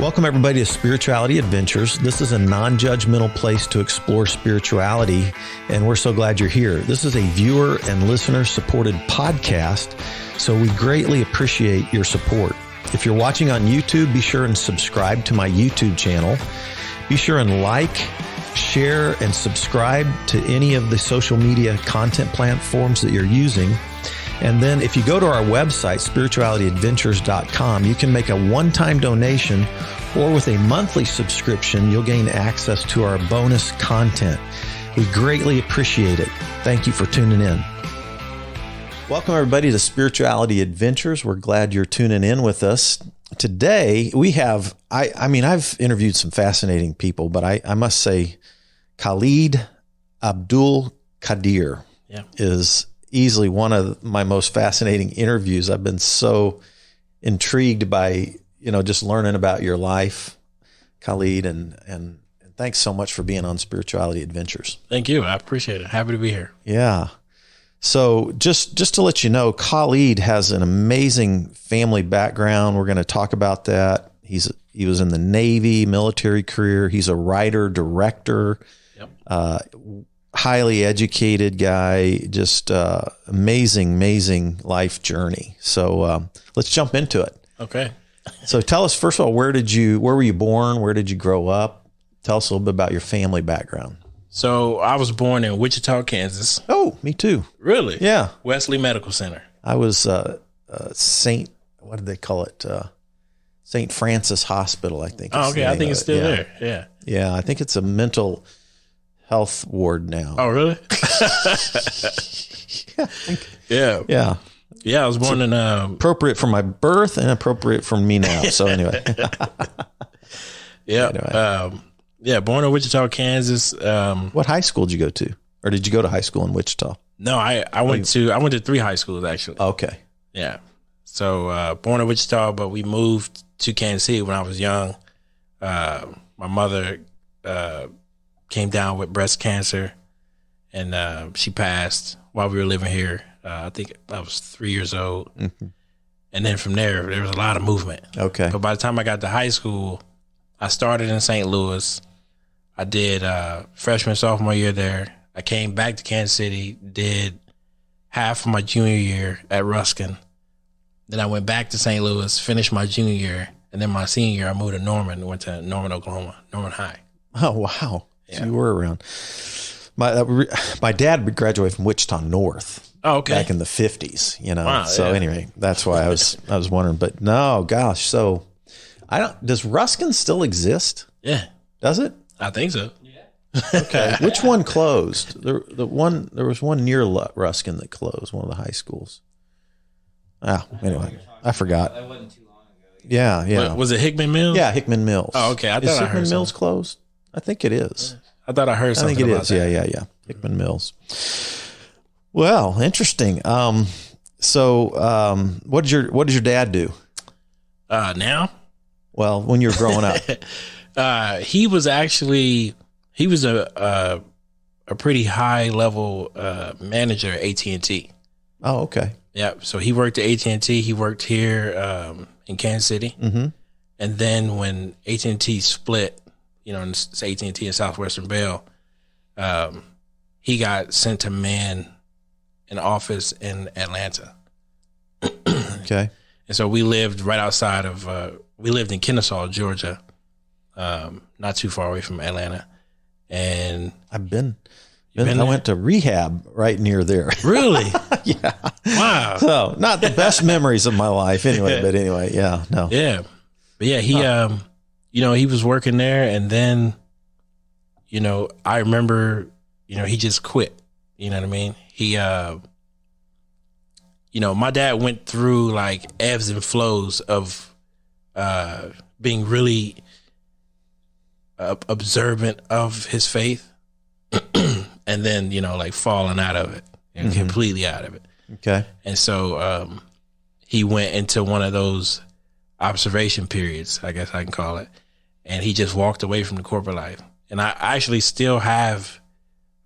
Welcome, everybody, to Spirituality Adventures. This is a non-judgmental place to explore spirituality, and we're so glad you're here. This is a viewer and listener-supported podcast, so we greatly appreciate your support. If you're watching on YouTube, be sure and subscribe to my YouTube channel. Be sure and like, share, and subscribe to any of the social media content platforms that you're using. And then if you go to our website, spiritualityadventures.com, you can make a one-time donation, or with a monthly subscription, you'll gain access to our bonus content. We greatly appreciate it. Thank you for tuning in. Welcome, everybody, to Spirituality Adventures. We're glad you're tuning in with us. Today, we have, I've interviewed some fascinating people, but I must say, Khalid Abdullqaadir is easily one of my most fascinating interviews. I've been so intrigued by, just learning about your life, Khalid, and thanks so much for being on Spirituality Adventures. Thank you. I appreciate it. Happy to be here. Yeah. So just to let you know, Khalid has an amazing family background. We're going to talk about that. He was in the Navy, military career. He's a writer, director, highly educated guy, just amazing life journey. So let's jump into it. Okay. So tell us, first of all, where were you born? Where did you grow up? Tell us a little bit about your family background. So I was born in Wichita, Kansas. Oh, me too. Really? Yeah. Wesley Medical Center. I was what did they call it? St. Francis Hospital, I think. Oh, okay. I think it's still there. Yeah. Yeah. I think it's a mental health ward now. Oh, really? Yeah. Yeah. Yeah. I was born in appropriate for my birth and appropriate for me now. So anyway. Yeah. Anyway. Born in Wichita, Kansas. What high school did you go to? Or did you go to high school in Wichita? No, I went to 3 high schools, actually. Okay. Yeah. So born in Wichita, but we moved to Kansas City when I was young. My mother came down with breast cancer, and she passed while we were living here. I think I was 3 years old. Mm-hmm. And then from there was a lot of movement. Okay. But by the time I got to high school, I started in St. Louis. I did freshman, sophomore year there. I came back to Kansas City, did half of my junior year at Ruskin. Then I went back to St. Louis, finished my junior year, and then my senior year I moved to Norman, went to Norman, Oklahoma, Norman High. Oh, wow. Yeah. So you were around. My dad graduated from Wichita North. Oh, okay. Back in the 50s, Wow, so yeah. Anyway, that's why I was wondering. But no, gosh. So does Ruskin still exist? Yeah. Does it? I think so. Yeah. Okay. Which one closed? There was one near Ruskin that closed, one of the high schools. Anyway, I forgot. That wasn't too long ago. Yeah. Was it Hickman Mills? Yeah, Hickman Mills. Oh, okay. Is Hickman Mills closed? I think it is. I thought I heard something about that. I think it is. Yeah. Hickman Mills. Well, interesting. So what did your dad do? Now? Well, when you were growing up. He was a pretty high level manager at AT&T. Oh, okay. Yeah. So he worked at AT&T. He worked here in Kansas City. Mm-hmm. And then when AT&T split, it's AT&T and Southwestern Bell, he got sent to man an office in Atlanta. Okay. And so we lived right outside of, we lived in Kennesaw, Georgia, not too far away from Atlanta. And I went to rehab right near there. Really? Yeah. Wow. So not the best memories of my life anyway, but anyway, yeah, no. Yeah. But yeah, he was working there, and then, I remember, he just quit. You know what I mean? He, my dad went through like ebbs and flows of being really observant of his faith, and then, like falling out of it, and completely out of it. Okay. And so he went into one of those observation periods, I guess I can call it, and he just walked away from the corporate life. And I actually still have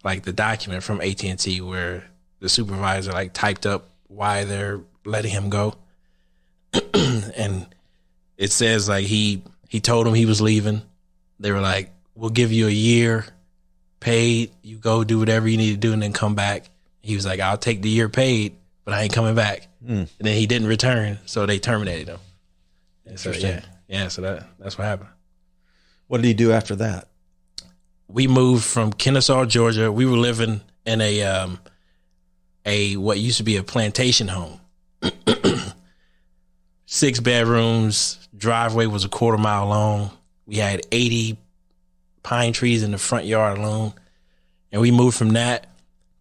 like the document from AT&T where the supervisor like typed up why they're letting him go. And it says like he He told them he was leaving. They were like, we'll give you a year paid. You go do whatever you need to do and then come back. He was like, I'll take the year paid, but I ain't coming back. And then he didn't return, so they terminated him. And so, so that's what happened. What did he do after that? We moved from Kennesaw, Georgia. We were living in a what used to be a plantation home. 6 bedrooms, driveway was a 1/4 mile long. We had 80 pine trees in the front yard alone. And we moved from that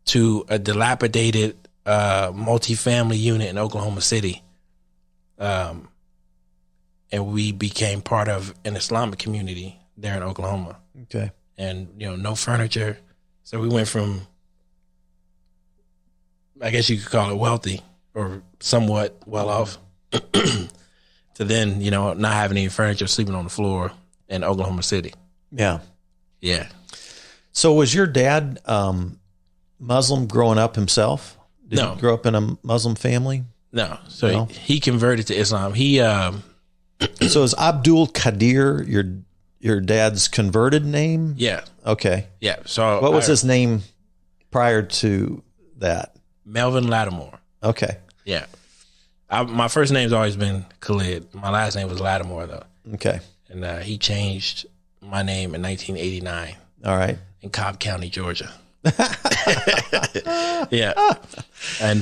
to a dilapidated multifamily unit in Oklahoma City. And we became part of an Islamic community there in Oklahoma. Okay. And, no furniture. So we went from, I guess you could call it wealthy or somewhat well off to then, not having any furniture, sleeping on the floor in Oklahoma City. Yeah. Yeah. So was your dad Muslim growing up himself? Did No. he grow up in a Muslim family? No. So No? He converted to Islam. He So is Abdullqaadir your dad's converted name? yeah. Okay. Yeah. So What was his name prior to that? Melvin Lattimore. Okay. Yeah. My first name's always been Khalid. My last name was Lattimore though. Okay. And he changed my name in 1989 All right. in Cobb County, Georgia. Yeah. And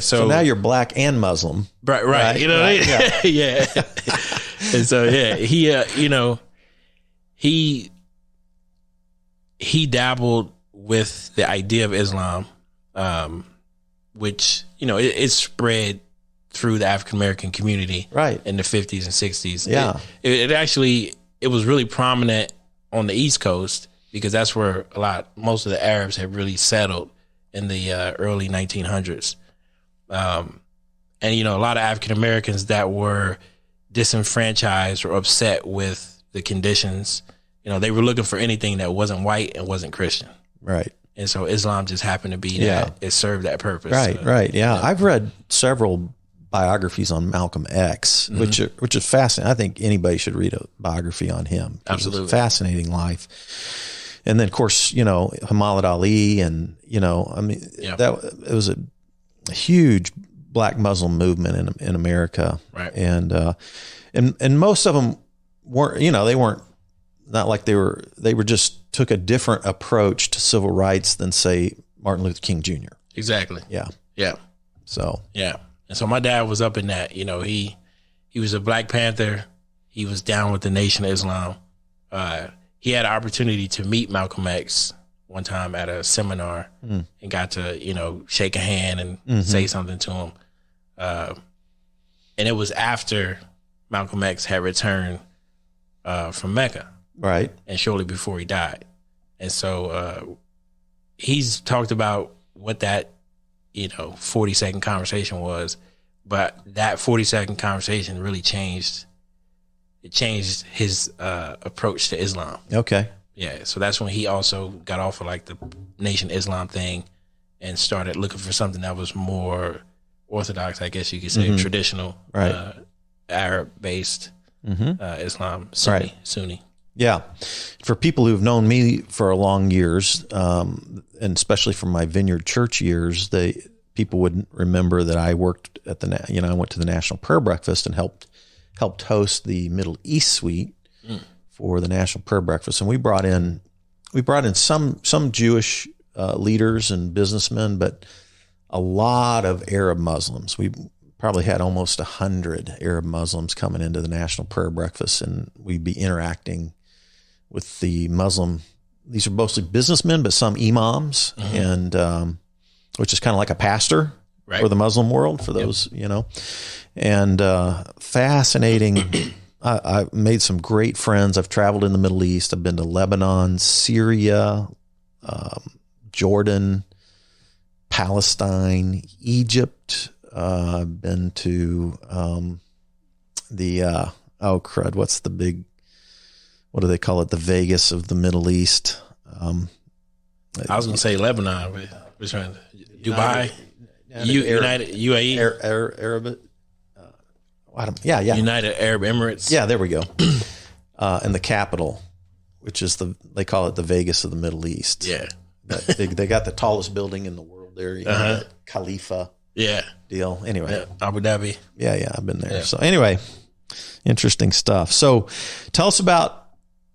so now you're black and Muslim. right. Right, You know what I mean? right, Yeah. And so he dabbled with the idea of Islam, which it spread through the African-American community Right. in the 50s and 60s. Yeah. It was really prominent on the East Coast because that's where most of the Arabs had really settled in the early 1900s. And a lot of African-Americans that were disenfranchised or upset with the conditions, they were looking for anything that wasn't white and wasn't Christian. Right. And so Islam just happened to be Yeah. that. It served that purpose. Right. Right. Yeah. I've read several biographies on Malcolm X, which is fascinating. I think anybody should read a biography on him. Absolutely. It's a fascinating life. And then of course, Muhammad Ali and, it was a huge black Muslim movement in America. Right. And most of them weren't, they weren't, not like they were just took a different approach to civil rights than say Martin Luther King Jr. Exactly. Yeah. Yeah. So, yeah. And so my dad was up in that, he was a Black Panther. He was down with the Nation of Islam. He had an opportunity to meet Malcolm X one time at a seminar and got to, shake a hand and say something to him. And it was after Malcolm X had returned from Mecca. right. And shortly before he died. And so he's talked about what that, 40-second conversation was, but that 40-second conversation really changed his approach to Islam. Okay. Yeah, so that's when he also got off of like the Nation Islam thing and started looking for something that was more orthodox, I guess you could say, traditional, Right. Arab-based Islam, Sunni. Yeah. For people who've known me for a long years, and especially from my Vineyard Church years, people would remember that I worked at I went to the National Prayer Breakfast and helped host the Middle East Suite for the National Prayer Breakfast. And we brought in some Jewish leaders and businessmen, but a lot of Arab Muslims. We probably had almost 100 Arab Muslims coming into the National Prayer Breakfast, and we'd be interacting with the Muslim. These are mostly businessmen, but some imams, and which is kind of like a pastor for the Muslim world, for those, and fascinating. I've made some great friends. I've traveled in the Middle East. I've been to Lebanon, Syria, Jordan, Palestine, Egypt. I've been to what's the big, what do they call it? The Vegas of the Middle East. I was going to say Lebanon, but we're trying to Dubai, United UAE. Arab. Yeah. United Arab Emirates. Yeah, there we go. And the capital, which is they call it the Vegas of the Middle East. Yeah. They got the tallest building in the world there. You know, that Khalifa deal. Anyway. Yeah. Abu Dhabi. Yeah, I've been there. Yeah. So anyway, interesting stuff. So tell us about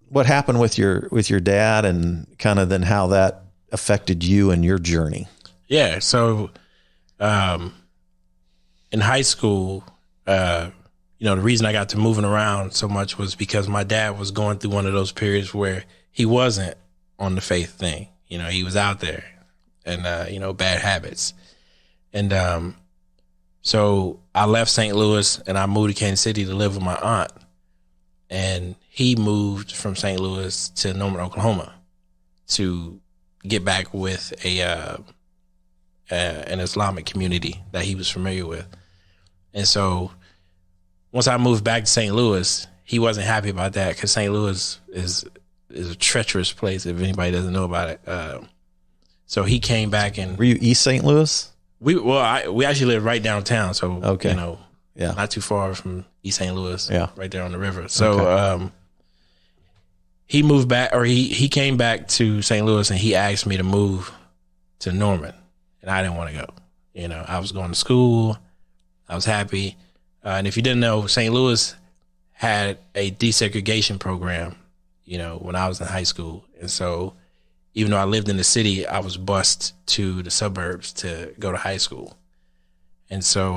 what happened with your dad and kind of then how that affected you and your journey. Yeah. So in high school, the reason I got to moving around so much was because my dad was going through one of those periods where he wasn't on the faith thing. You know, he was out there and, bad habits. And so I left St. Louis and I moved to Kansas City to live with my aunt. And he moved from St. Louis to Norman, Oklahoma to get back with an Islamic community that he was familiar with. And so once I moved back to St. Louis, he wasn't happy about that because St. Louis is a treacherous place if anybody doesn't know about it. So he came back and... Were you East St. Louis? We actually live right downtown, so not too far from East St. Louis, right there on the river. So he moved back, or he came back to St. Louis, and he asked me to move to Norman, and I didn't want to go. You know, I was going to school, I was happy, and if you didn't know, St. Louis had a desegregation program, you know, when I was in high school, and so even though I lived in the city, I was bused to the suburbs to go to high school. And so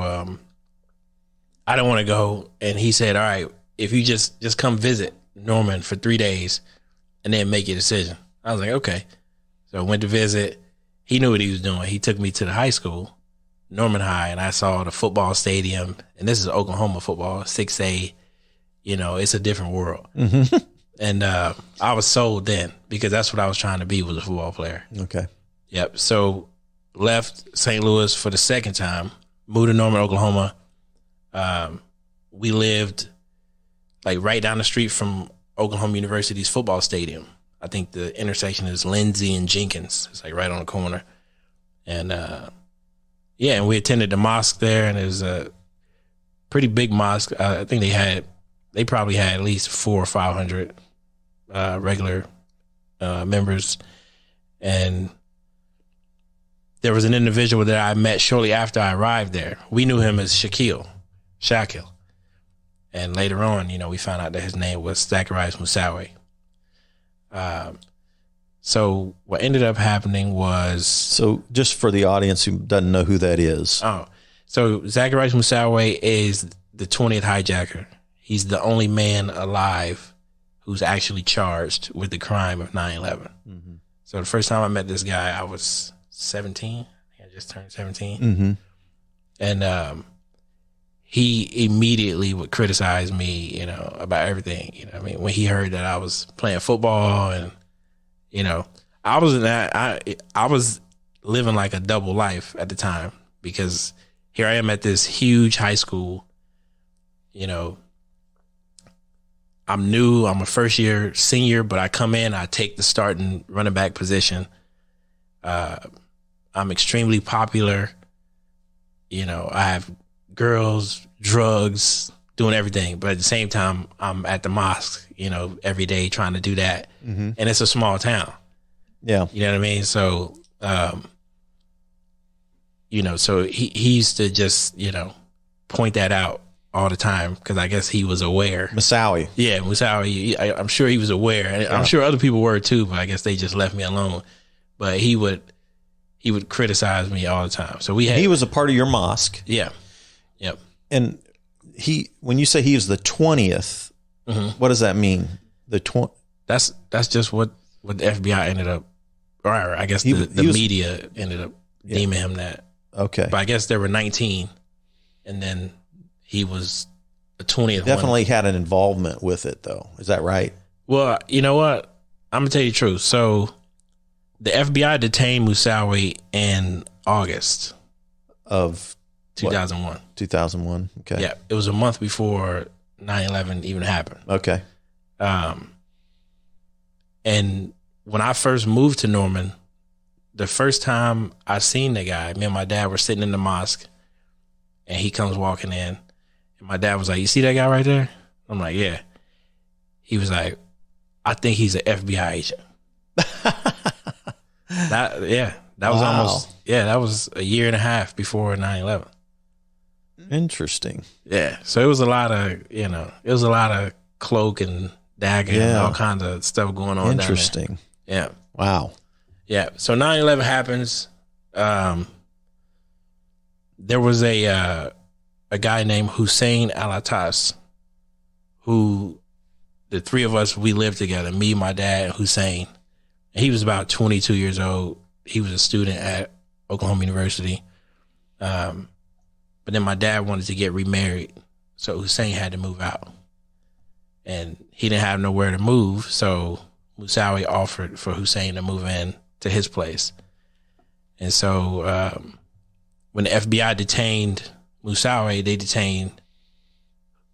I didn't want to go. And he said, all right, if you just come visit Norman for 3 days and then make your decision. I was like, okay. So I went to visit. He knew what he was doing. He took me to the high school, Norman High, and I saw the football stadium. And this is Oklahoma football, 6A. You know, it's a different world. Mm-hmm. And I was sold then because that's what I was trying to be, was a football player. Okay. Yep. So left St. Louis for the second time, moved to Norman, Oklahoma. We lived like right down the street from Oklahoma University's football stadium. I think the intersection is Lindsay and Jenkins. It's like right on the corner. And and we attended the mosque there, and it was a pretty big mosque. I think they probably had at least 400 or 500 regular members. And there was an individual that I met shortly after I arrived there. We knew him as Shakil. And later on, you know, we found out that his name was Zacharias Moussaoui. So what ended up happening was... So just for the audience who doesn't know who that is. Oh, so Zacharias Moussaoui is the 20th hijacker. He's the only man alive who's actually charged with the crime of 9/11. Mm-hmm. So the first time I met this guy, I was 17. I just turned 17. Mm-hmm. And he immediately would criticize me, you know, about everything. You know, I mean, when he heard that I was playing football, and you know, I was living like a double life at the time, because here I am at this huge high school. You know, I'm new. I'm a first year senior, but I come in, I take the starting running back position. I'm extremely popular. You know, I have girls, drugs, doing everything. But at the same time, I'm at the mosque, you know, every day trying to do that. Mm-hmm. And it's a small town. Yeah. You know what I mean? So, you know, so he used to just, you know, point that out all the time, because I guess he was aware. Moussaoui. Yeah, Moussaoui. I'm sure he was aware. And I'm sure other people were too, but I guess they just left me alone. But he would criticize me all the time. So he was a part of your mosque. Yeah. Yep. And when you say he is the 20th, mm-hmm. What does that mean? That's just what the FBI ended up, or I guess the media ended up deeming him that. Okay. But I guess there were 19, and then he was the 20th. Definitely had an involvement with it, though. Is that right? Well, you know what? I'm gonna tell you the truth. So the FBI detained Moussaoui in August of 2001. What? 2001. Okay. Yeah, it was a month before 9/11 even happened. Okay. And when I first moved to Norman, the first time I seen the guy, me and my dad were sitting in the mosque, and he comes walking in, And my dad was like, you see that guy right there? I'm like, yeah. He was like, I think he's an FBI agent. That was that was a year and a half before 9/11. Interesting. Yeah. So it was a lot of cloak and dagger and all kinds of stuff going on. Interesting. Yeah. Wow. Yeah. So 9/11 happens. There was a guy named Hussein Alatas, who the three of us, we lived together, me, my dad, and Hussein. And he was about 22 years old. He was a student at Oklahoma University. But then my dad wanted to get remarried, so Hussein had to move out. And he didn't have nowhere to move, so Musawi offered for Hussein to move in to his place. And so when the FBI detained Musawi, they detained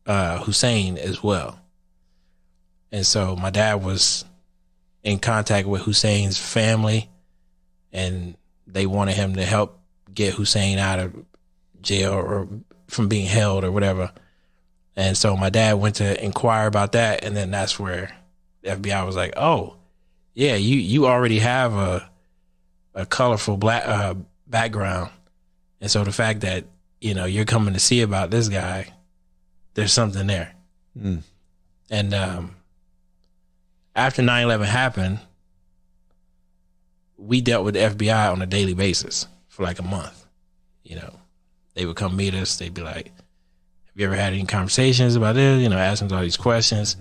Hussein as well. And so my dad was in contact with Hussein's family, and they wanted him to help get Hussein out of jail or from being held or whatever. And so my dad went to inquire about that, and then that's where the FBI was like, oh, yeah, you already have a colorful black background. And so the fact that, you're coming to see about this guy, there's something there. Mm. And after 9/11 happened, we dealt with the FBI on a daily basis for like a month. They would come meet us. They'd be like, have you ever had any conversations about this? Asking all these questions.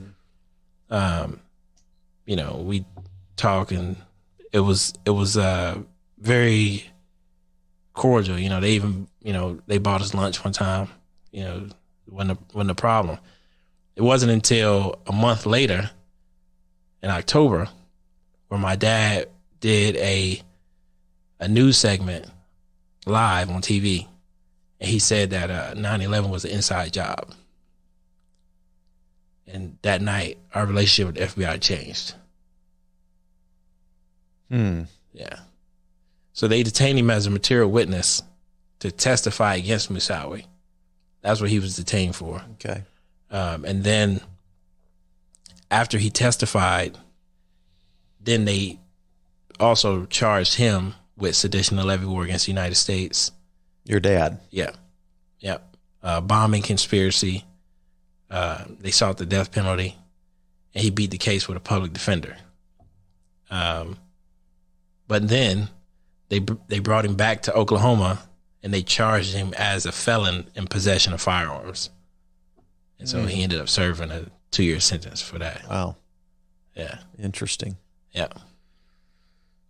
Mm-hmm. We talk, and it was very cordial. They even, they bought us lunch one time, when the problem. It wasn't until a month later in October where my dad did a news segment live on TV. And he said that 9/11 was an inside job. And that night, our relationship with the FBI changed. Yeah. So they detained him as a material witness to testify against Musawi. That's what he was detained for. Okay. And then after he testified, then they also charged him with sedition and levy war against the United States. Your dad? Yeah. Bombing conspiracy. They sought the death penalty, and he beat the case with a public defender. But then they brought him back to Oklahoma, and they charged him as a felon in possession of firearms. And so he ended up serving a 2-year sentence for that. Wow. Yeah. Interesting. Yeah.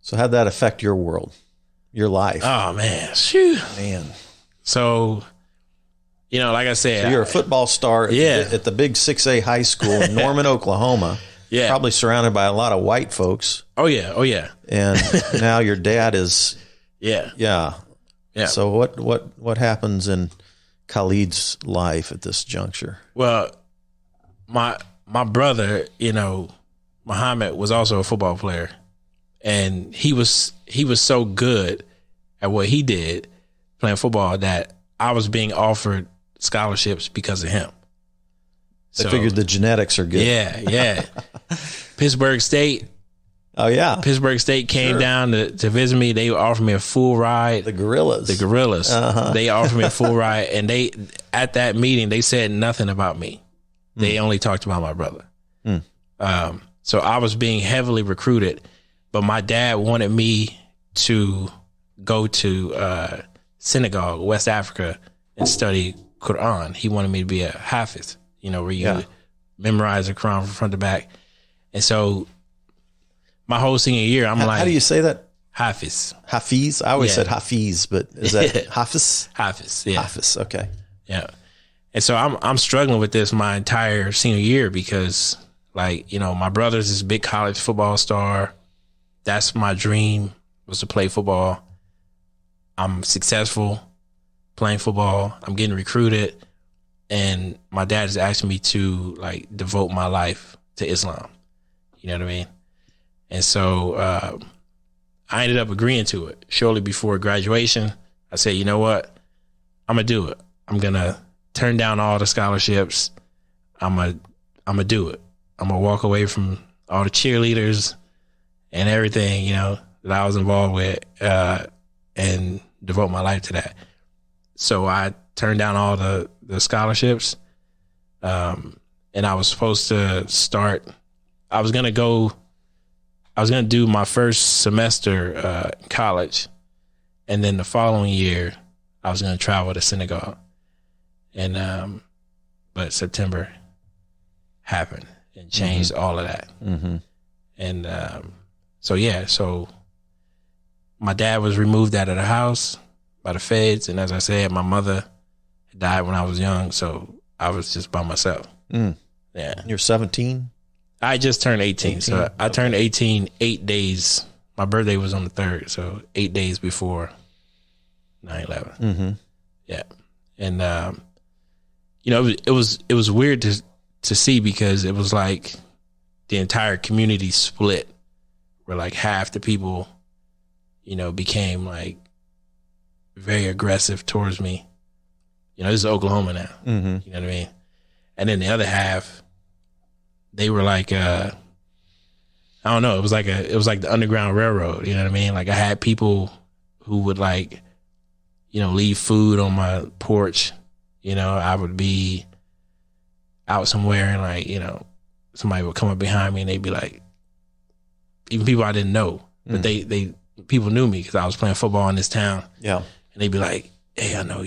So how'd that affect your world, your life? Oh, man. Phew. Man. So, like I said. So you're a football star at the big 6A high school in Norman, Oklahoma. Yeah. Probably surrounded by a lot of white folks. Oh, yeah. And now your dad is. Yeah. Yeah. So what happens in Khalid's life at this juncture? Well, my brother, Muhammad, was also a football player, and he was so good at what he did playing football that I was being offered scholarships because of him. I figured the genetics are good. Yeah. Pittsburgh State. Oh, yeah. Pittsburgh State came down to visit me. They offered me a full ride. The Gorillas. Uh-huh. They offered me a full ride. And at that meeting, they said nothing about me. They only talked about my brother. So I was being heavily recruited. But my dad wanted me to go to Senegal, West Africa, and study Quran. He wanted me to be a Hafiz, where you memorize the Quran from front to back. And so my whole senior year, I'm like... How do you say that? Hafiz. Hafiz? I always said Hafiz, but is that Hafiz? Hafiz, yeah. Hafiz, okay. Yeah. And so I'm struggling with this my entire senior year because, my brother's this big college football star. That's my dream, was to play football. I'm successful playing football. I'm getting recruited. And my dad is asking me to, devote my life to Islam. You know what I mean? And so I ended up agreeing to it. Shortly before graduation, I said, you know what? I'm going to do it. I'm going to turn down all the scholarships. I'm gonna do it. I'm gonna walk away from all the cheerleaders and everything, you know, that I was involved with, and devote my life to that. So I turned down all the scholarships, and I was supposed to start. I was gonna do my first semester in college, and then the following year I was gonna travel to Senegal, and but September happened and changed all of that. Mm-hmm. And so my dad was removed out of the house by the feds, and as I said, my mother died when I was young, so I was just by myself. Yeah. You're 17? I just turned 18. So I turned 18 8 days. My birthday was on the 3rd, so 8 days before 9/11. Mm-hmm. Yeah. And you know, it was weird to see, because it was like the entire community split, where like half the people, you know, became like very aggressive towards me. You know, this is Oklahoma now. Mm-hmm. You know what I mean? And then the other half, they were like, I don't know. It was like the Underground Railroad. You know what I mean? Like, I had people who would, like, you know, leave food on my porch. You know, I would be out somewhere and, like, you know, somebody would come up behind me and they'd be like, even people I didn't know, but people knew me because I was playing football in this town. Yeah. And they'd be like, hey, I know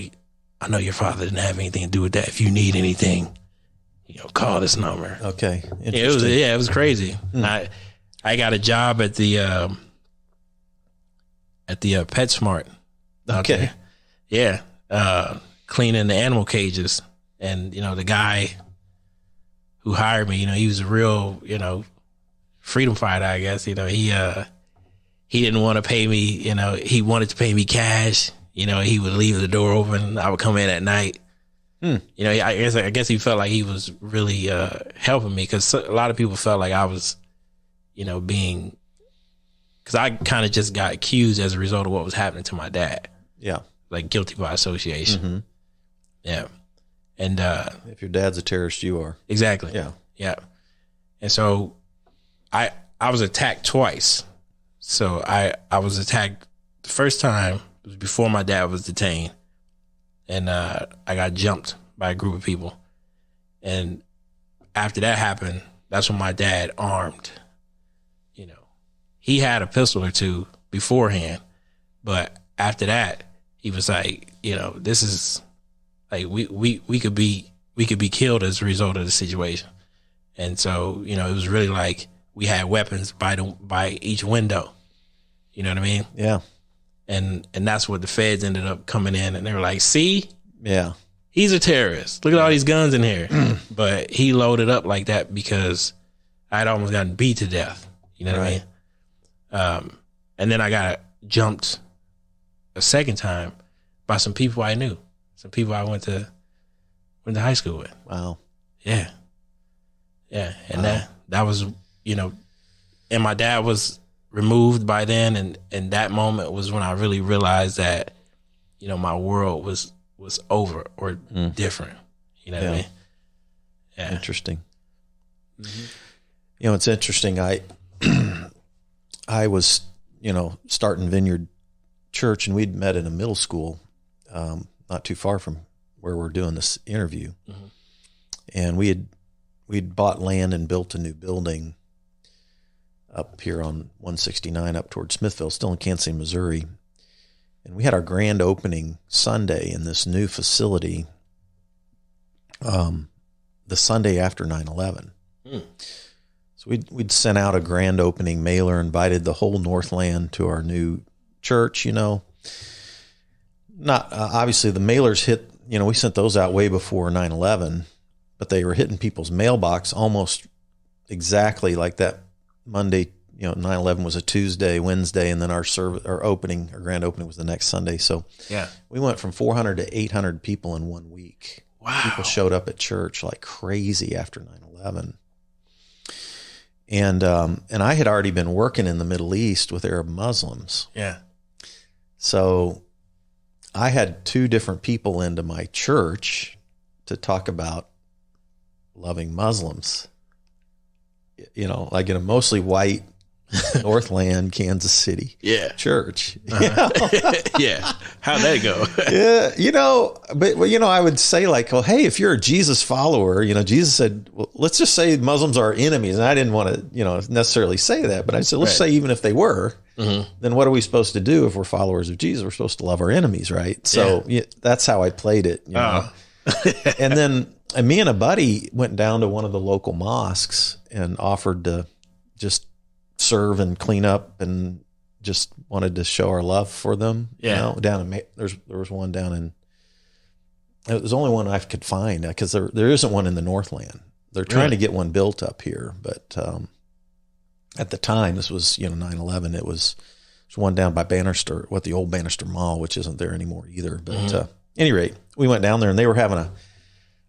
your father didn't have anything to do with that. If you need anything, you know, call this number. Okay. It was crazy. I got a job at the PetSmart. Okay. Yeah. Cleaning the animal cages. And, you know, the guy who hired me, you know, he was a real, you know, freedom fighter, I guess. You know, he didn't want to pay me, you know, he wanted to pay me cash. You know, he would leave the door open. I would come in at night. You know, I guess he felt like he was really helping me, because a lot of people felt like I was, you know, because I kind of just got accused as a result of what was happening to my dad. Yeah. Like guilty by association. Mm-hmm. Yeah. And if your dad's a terrorist, you are. Exactly. Yeah. Yeah. And so I was attacked twice. So I was attacked the first time was before my dad was detained, and I got jumped by a group of people. And after that happened, that's when my dad armed. You know, he had a pistol or two beforehand, but after that, he was like, you know, this is like we could be killed as a result of the situation. And so, you know, it was really like we had weapons by each window. You know what I mean? Yeah. And that's what the feds ended up coming in, and they were like, see? Yeah. He's a terrorist. Look at all these guns in here. But he loaded up like that because I'd almost gotten beat to death. You know what I mean? And then I got jumped a second time by some people I knew. Some people I went to high school with. Wow. Yeah. Yeah. And that was, you know, and my dad was removed by then, and that moment was when I really realized that, you know, my world was over or different. You know what I mean? Yeah. Interesting. Mm-hmm. You know, it's interesting. I was, you know, starting Vineyard Church, and we'd met in a middle school, not too far from where we're doing this interview. Mm-hmm. And we'd bought land and built a new building up here on 169 up towards Smithville, still in Kansas City, Missouri. And we had our grand opening Sunday in this new facility the Sunday after 9/11. So we'd sent out a grand opening mailer, invited the whole Northland to our new church, you know. Not obviously the mailers hit, you know, we sent those out way before 9/11, but they were hitting people's mailbox almost exactly like that Monday. You know, 9/11 was a Tuesday, Wednesday, and then our grand opening was the next Sunday. So yeah, we went from 400 to 800 people in 1 week. Wow. People showed up at church like crazy after 9/11. And I had already been working in the Middle East with Arab Muslims. Yeah. So I had two different people into my church to talk about loving Muslims, you know, like in a mostly white Northland, Kansas City church. Yeah. How'd that go? Yeah. You know, but, well, you know, I would say like, well, hey, if you're a Jesus follower, you know, Jesus said, well, let's just say Muslims are our enemies. And I didn't want to, you know, necessarily say that, but I said, let's say even if they were, then what are we supposed to do if we're followers of Jesus? We're supposed to love our enemies, right? So that's how I played it. You know? And then me and a buddy went down to one of the local mosques and offered to just serve and clean up, and just wanted to show our love for them. You know, down in there was one down in, it was the only one I could find because there isn't one in the Northland. They're trying to get one built up here, but at the time, this was 9/11. It was one down by Bannister, the old Bannister Mall, which isn't there anymore either. But at any rate, we went down there and they were having a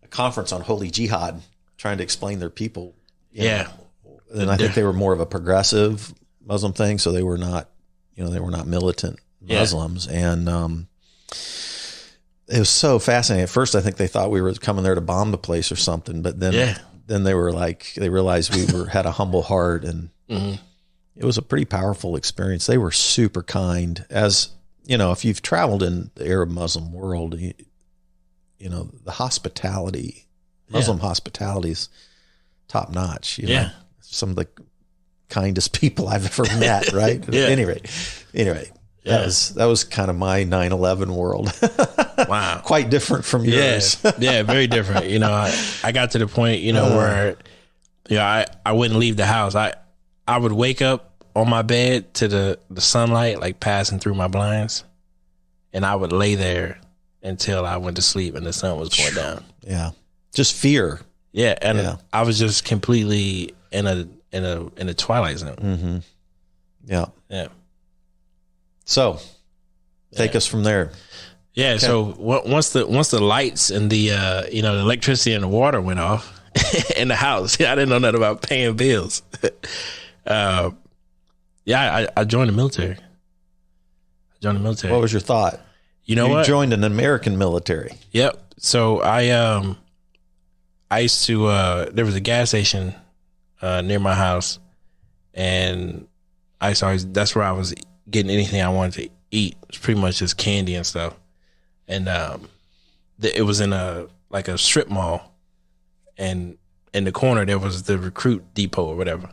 conference on holy jihad, trying to explain their people. You know. And I think they were more of a progressive Muslim thing, so they were not, they were not militant Muslims. And it was so fascinating. At first, I think they thought we were coming there to bomb the place or something, but then they were like, they realized we had a humble heart, and it was a pretty powerful experience. They were super kind. As you know, if you've traveled in the Arab Muslim world, the hospitality, Muslim hospitality is top notch. You know? Some of the kindest people I've ever met, right? Anyway, that was kind of my 9/11 world. Wow. Quite different from yours. Yeah, very different. I got to the point, where, I wouldn't leave the house. I would wake up on my bed to the sunlight, like passing through my blinds, and I would lay there until I went to sleep and the sun was going down. Yeah. Just fear. Yeah. And I was just completely in a twilight zone. Mm-hmm. Yeah. Yeah. So take us from there. Yeah. Okay. So once the lights and the the electricity and the water went off in the house, I didn't know nothing about paying bills. I joined the military. What was your thought? You joined an American military. Yep. So I used to there was a gas station near my house, and that's where I was getting anything I wanted to eat. It's pretty much just candy and stuff. And it was in a strip mall, and in the corner there was the recruit depot or whatever.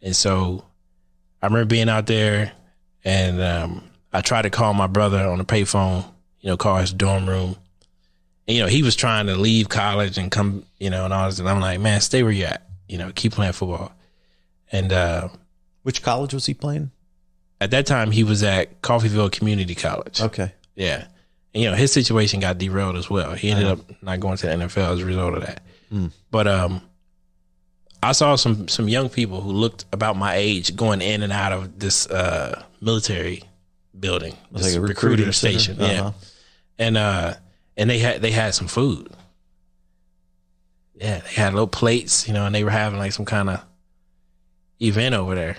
And so I remember being out there, and I tried to call my brother on the payphone, call his dorm room. And, he was trying to leave college and come, and all this. And I'm like, man, stay where you're at. Keep playing football. And which college was he playing? At that time, he was at Coffeyville Community College. Okay. Yeah. And, his situation got derailed as well. He ended up not going to the NFL as a result of that. But I saw some young people who looked about my age going in and out of this military building, this like a recruiter station. Yeah. And they had some food. Yeah, they had little plates, and they were having like some kind of event over there.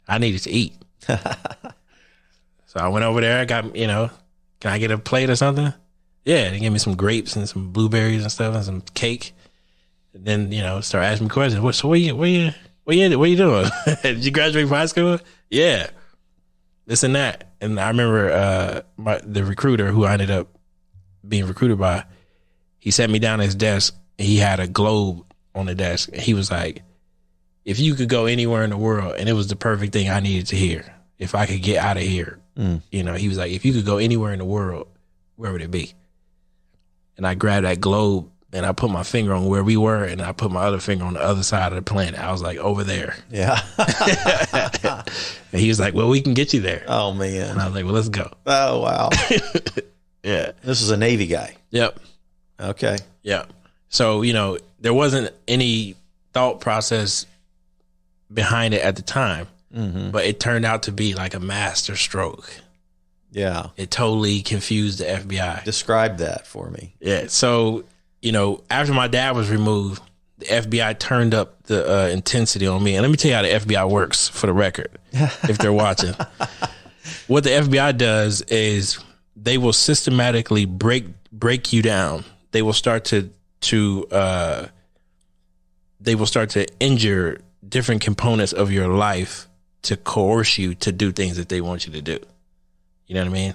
I needed to eat. So I went over there. I got, can I get a plate or something? Yeah, they gave me some grapes and some blueberries and stuff and some cake. And then, start asking me questions. So what you doing? Did you graduate from high school? Yeah. This and that. And I remember the recruiter who I ended up being recruited by, he sat me down at his desk. He had a globe on the desk. He was like, if you could go anywhere in the world, and it was the perfect thing I needed to hear, if I could get out of here, he was like, if you could go anywhere in the world, where would it be? And I grabbed that globe and I put my finger on where we were, and I put my other finger on the other side of the planet. I was like, over there. Yeah. And he was like, well, we can get you there. Oh, man. And I was like, well, let's go. Oh, wow. Yeah. This is a Navy guy. Yep. Okay. Yeah. So, there wasn't any thought process behind it at the time, but it turned out to be like a master stroke. Yeah. It totally confused the FBI. Describe that for me. Yeah. So, after my dad was removed, the FBI turned up the intensity on me. And let me tell you how the FBI works, for the record, if they're watching. What the FBI does is they will systematically break you down. they will start to injure different components of your life to coerce you to do things that they want you to do. You know what I mean?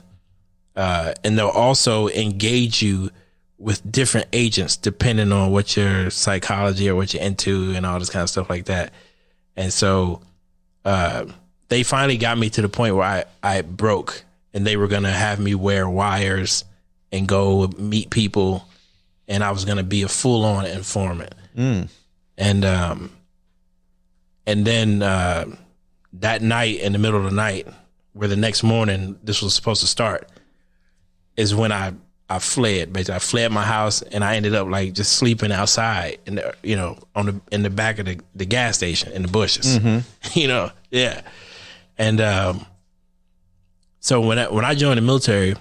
And they'll also engage you with different agents depending on what your psychology or what you're into and all this kind of stuff like that. And so they finally got me to the point where I broke, and they were going to have me wear wires and go meet people, and I was going to be a full-on informant. And then that night, in the middle of the night, where the next morning this was supposed to start, is when I fled. Basically, I fled my house, and I ended up like just sleeping outside in the, in the back of the gas station in the bushes. Yeah. And so when I joined the military,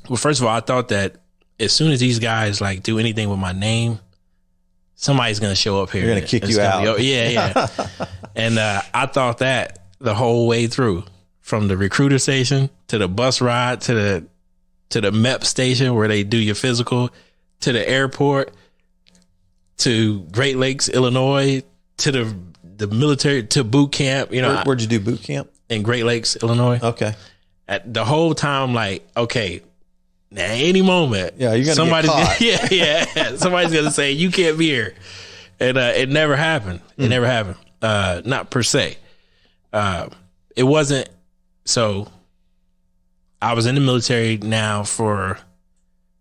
well, first of all, I thought that as soon as these guys like do anything with my name, somebody's gonna show up here. They're gonna kick you out. Yeah. And I thought that the whole way through, from the recruiter station to the bus ride to the MEP station where they do your physical, to the airport, to Great Lakes, Illinois, to the military, to boot camp. Where'd you do boot camp? In Great Lakes, Illinois. Okay. At the whole time, like, okay, now any moment, you're gonna get caught. Somebody's gonna say you can't be here, and it never happened. It never happened. Not per se. It wasn't. So I was in the military now for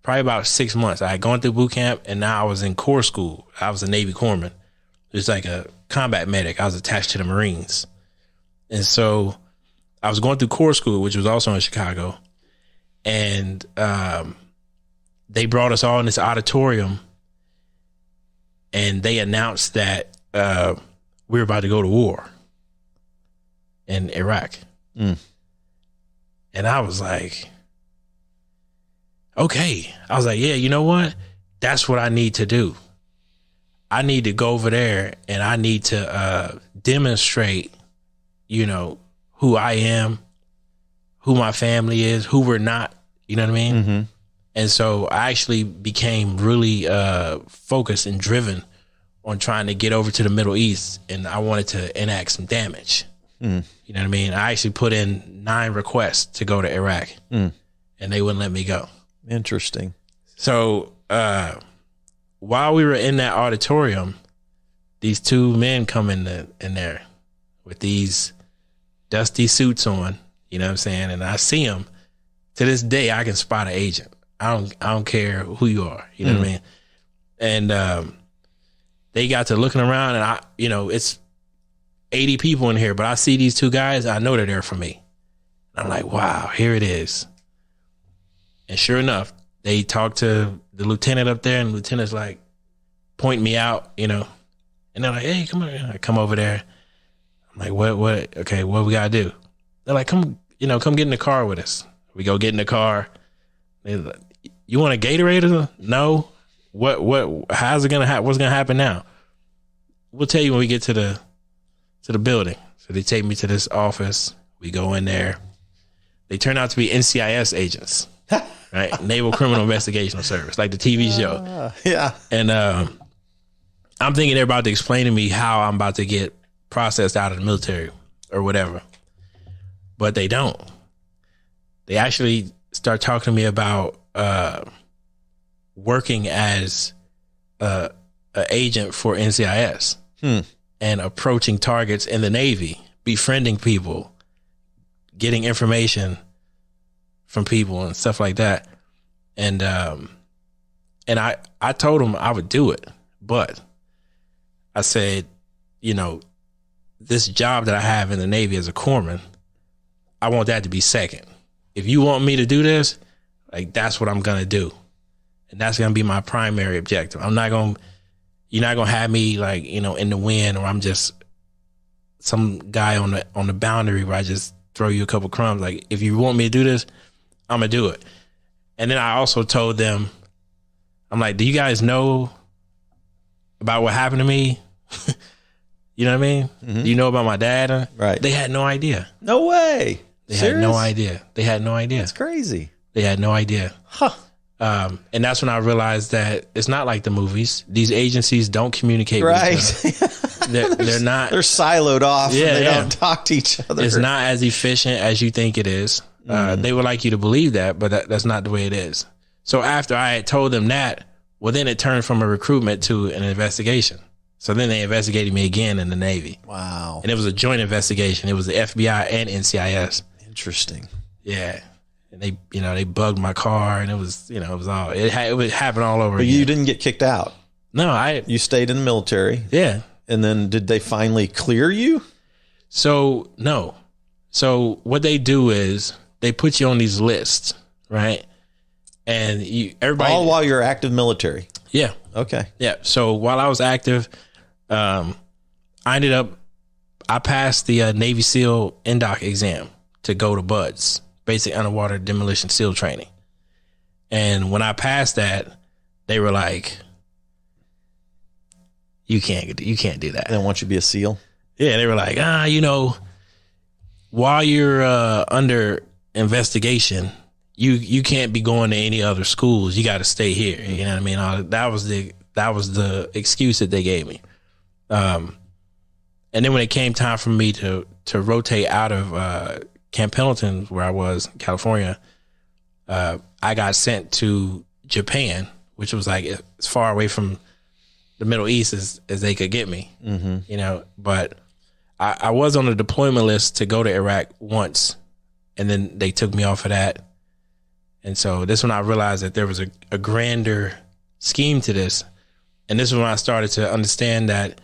probably about 6 months. I had gone through boot camp, and now I was in Corps school. I was a Navy corpsman. It's like a combat medic. I was attached to the Marines. And so I was going through Corps school, which was also in Chicago. And they brought us all in this auditorium, and they announced that we were about to go to war in Iraq. And I was like, okay. I was like, yeah, you know what? That's what I need to do. I need to go over there, and I need to demonstrate, who I am, who my family is, who we're not. You know what I mean? And so I actually became really focused and driven on trying to get over to the Middle East, and I wanted to enact some damage. You know what I mean? I actually put in 9 requests to go to Iraq, and they wouldn't let me go. Interesting. So while we were in that auditorium, these 2 men come in there with these dusty suits on. You know what I'm saying? And I see them. To this day, I can spot an agent. I don't care who you are. You know what I mean? And they got to looking around, and it's 80 people in here, but I see these 2 guys. I know they're there for me. I'm like, wow, here it is. And sure enough, they talked to the lieutenant up there, and the lieutenant's like, point me out, and they're like, hey, come on. I come over there. I'm like, what? Okay, what we gotta do? They're like, come get in the car with us. We go get in the car. They're like, you want a Gatorade? No. What? How's it gonna happen? What's gonna happen now? We'll tell you when we get to the building. So they take me to this office. We go in there. They turn out to be NCIS agents, right? Naval Criminal Investigation Service, like the TV show. Yeah. And I'm thinking they're about to explain to me how I'm about to get processed out of the military or whatever. But they don't. They actually start talking to me about working as an agent for NCIS and approaching targets in the Navy, befriending people, getting information from people and stuff like that. And I told them I would do it, but I said, this job that I have in the Navy as a corpsman, I want that to be second. If you want me to do this, like, that's what I'm going to do. And that's going to be my primary objective. You're not going to have me like, in the wind, or I'm just some guy on the boundary where I just throw you a couple crumbs. Like, if you want me to do this, I'm going to do it. And then I also told them, I'm like, do you guys know about what happened to me? You know what I mean? Mm-hmm. Do you know about my dad? Right. They had no idea. No way. They had no idea. They had no idea. That's crazy. They had no idea. Huh. And that's when I realized that it's not like the movies. These agencies don't communicate with each other. They're not. They're siloed off. Yeah, and they don't talk to each other. It's not as efficient as you think it is. They would like you to believe that, but that's not the way it is. So after I had told them that, well, then it turned from a recruitment to an investigation. So then they investigated me again in the Navy. Wow. And it was a joint investigation. It was the FBI and NCIS. Interesting. Yeah. And they bugged my car, and it was all, it would happen all over But again. you didn't get kicked out. No, you stayed in the military. Yeah. And then did they finally clear you? So, no. So what they do is they put you on these lists, right? And everybody. All while you're active military. Yeah. Okay. Yeah. So while I was active, I passed the Navy SEAL NDOC exam to go to BUDS, Basic Underwater Demolition SEAL Training. And when I passed that, they were like, you can't do that. They don't want you to be a SEAL? Yeah. They were like, while you're under investigation, you can't be going to any other schools. You got to stay here. You know what I mean? That was the excuse that they gave me. And then when it came time for me to rotate out of Camp Pendleton, where I was in California, I got sent to Japan, which was like as far away from the Middle East as they could get me. Mm-hmm. But I was on the deployment list to go to Iraq once, and then they took me off of that. And so this is when I realized that there was a grander scheme to this. And this is when I started to understand that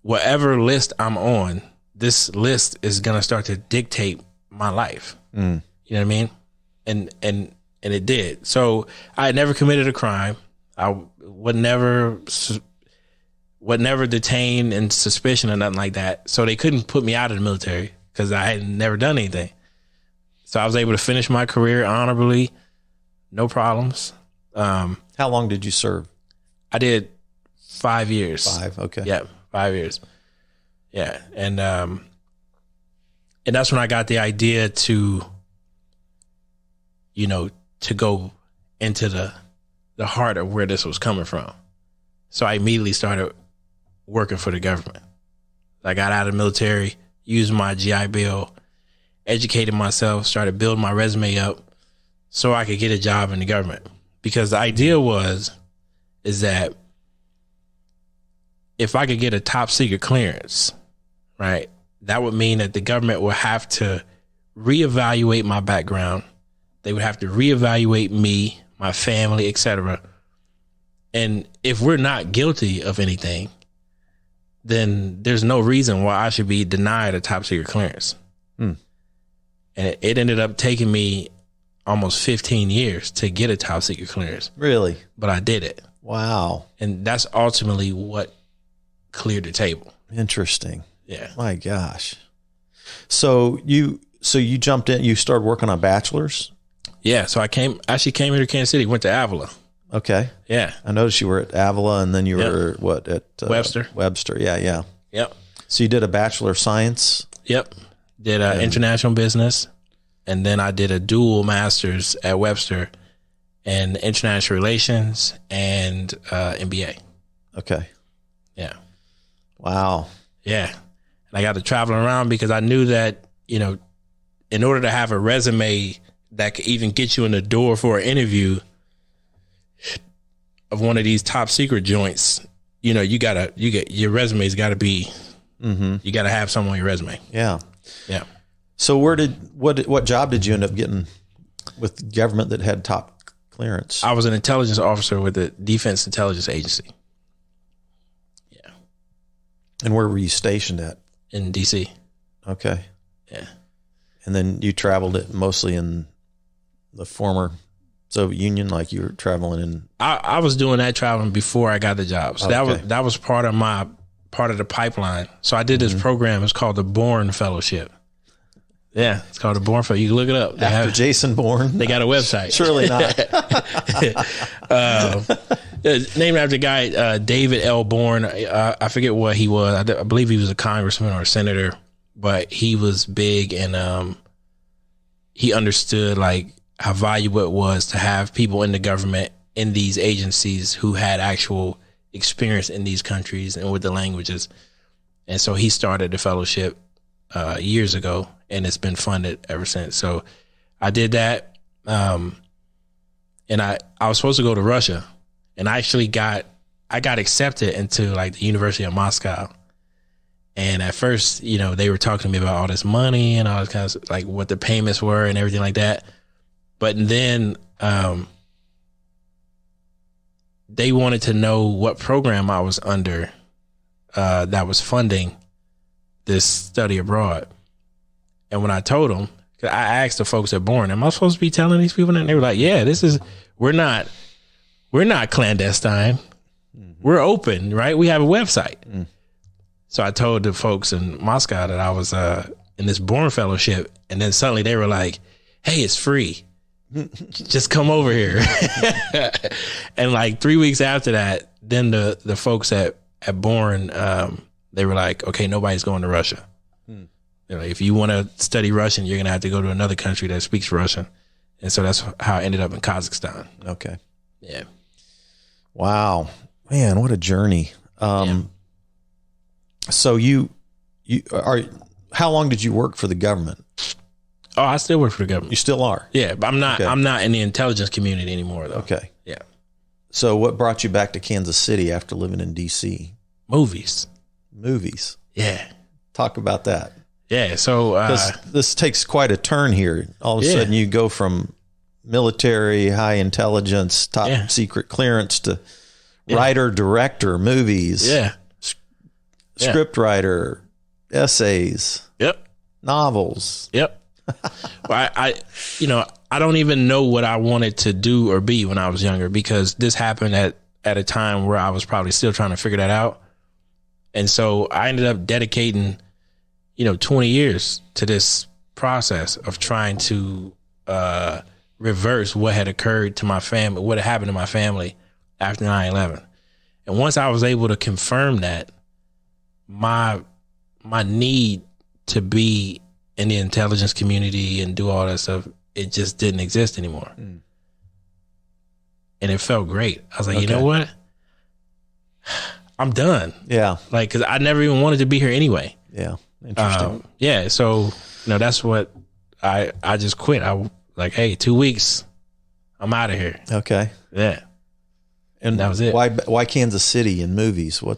whatever list I'm on, this list is going to start to dictate my life. You know what I mean? And it did. So I had never committed a crime. I was never detained in suspicion or nothing like that. So they couldn't put me out of the military because I had never done anything. So I was able to finish my career honorably, no problems. How long did you serve? I did 5 years. 5, okay. Yeah, 5 years. Yeah, and that's when I got the idea to go into the heart of where this was coming from. So I immediately started working for the government. I got out of the military, used my GI Bill, educated myself, started building my resume up so I could get a job in the government. Because the idea is that if I could get a top secret clearance, right, that would mean that the government would have to reevaluate my background. They would have to reevaluate me, my family, etc. And if we're not guilty of anything, then there's no reason why I should be denied a top secret clearance. And it ended up taking me almost 15 years to get a top secret clearance. Really? But I did it. Wow. And that's ultimately what cleared the table. Interesting. Yeah. My gosh. So you jumped in, you started working on bachelor's? Yeah. So I came here to Kansas City, went to Avila. Okay. Yeah. I noticed you were at Avila and then you were at Webster. Webster. Yeah. Yep. So you did a Bachelor of Science? Yep. Did international business. And then I did a dual master's at Webster in international relations and MBA. Okay. Yeah. Wow. Yeah. And I got to travel around because I knew that, in order to have a resume that could even get you in the door for an interview of one of these top secret joints, your resume's got to be, you got to have something on your resume. Yeah. Yeah. So what job did you end up getting with the government that had top clearance? I was an intelligence officer with the Defense Intelligence Agency. Yeah. And where were you stationed at? In DC. Okay. Yeah. And then you traveled it mostly in the former Soviet Union, like you were traveling in. I was doing that traveling before I got the job. So that was part of the pipeline. So I did this program. It's called the Bourne Fellowship. Yeah, it's called the Bourne Fellowship. You can look it up. After Jason Bourne? They got a website. Surely not. Named after a guy, David L. Bourne. I forget what he was. I believe he was a congressman or a senator, but he was big and he understood like how valuable it was to have people in the government, in these agencies, who had actual experience in these countries and with the languages. And so he started the fellowship years ago, and it's been funded ever since. So I did that. And I was supposed to go to Russia, and I actually got accepted into like the University of Moscow. And at first, you know, they were talking to me about all this money and all this kind of like what the payments were and everything like that. But then they wanted to know what program I was under that was funding this study abroad. And when I told them, I asked the folks at Bourne, am I supposed to be telling these people that? And they were like, yeah, we're not clandestine. We're open, right? We have a website. So I told the folks in Moscow that I was in this Bourne Fellowship, and then suddenly they were like, hey, it's free. Just come over here. And like 3 weeks after that, then the folks at Bourne, they were like, okay, nobody's going to Russia. You know, if you want to study Russian, you're going to have to go to another country that speaks Russian. And so that's how I ended up in Kazakhstan. Okay. Yeah. Wow, man, what a journey. So how long did you work for the government? Oh, I still work for the government. You still are? Yeah, but I'm not. Okay. I'm not in the intelligence community anymore, though. Okay. Yeah. So what brought you back to Kansas City after living in D.C.? Movies. Yeah. Talk about that. Yeah. So this takes quite a turn here. All of a sudden, you go from military, high intelligence, top secret clearance to writer, director, movies. Yeah. Script writer, essays. Yep. Novels. Yep. Well, I don't even know what I wanted to do or be when I was younger, because this happened at a time where I was probably still trying to figure that out. And so I ended up dedicating, 20 years to this process of trying to reverse what had occurred to my family, what had happened to my family after 9/11. And once I was able to confirm that, my need to be in the intelligence community and do all that stuff, it just didn't exist anymore. And it felt great. I was like, you know what? I'm done. Yeah. Like, cause I never even wanted to be here anyway. Yeah. Interesting. So, that's what I just quit. I like, hey, 2 weeks, I'm out of here. Okay. Yeah. And that was it. Why Kansas City and movies? Well,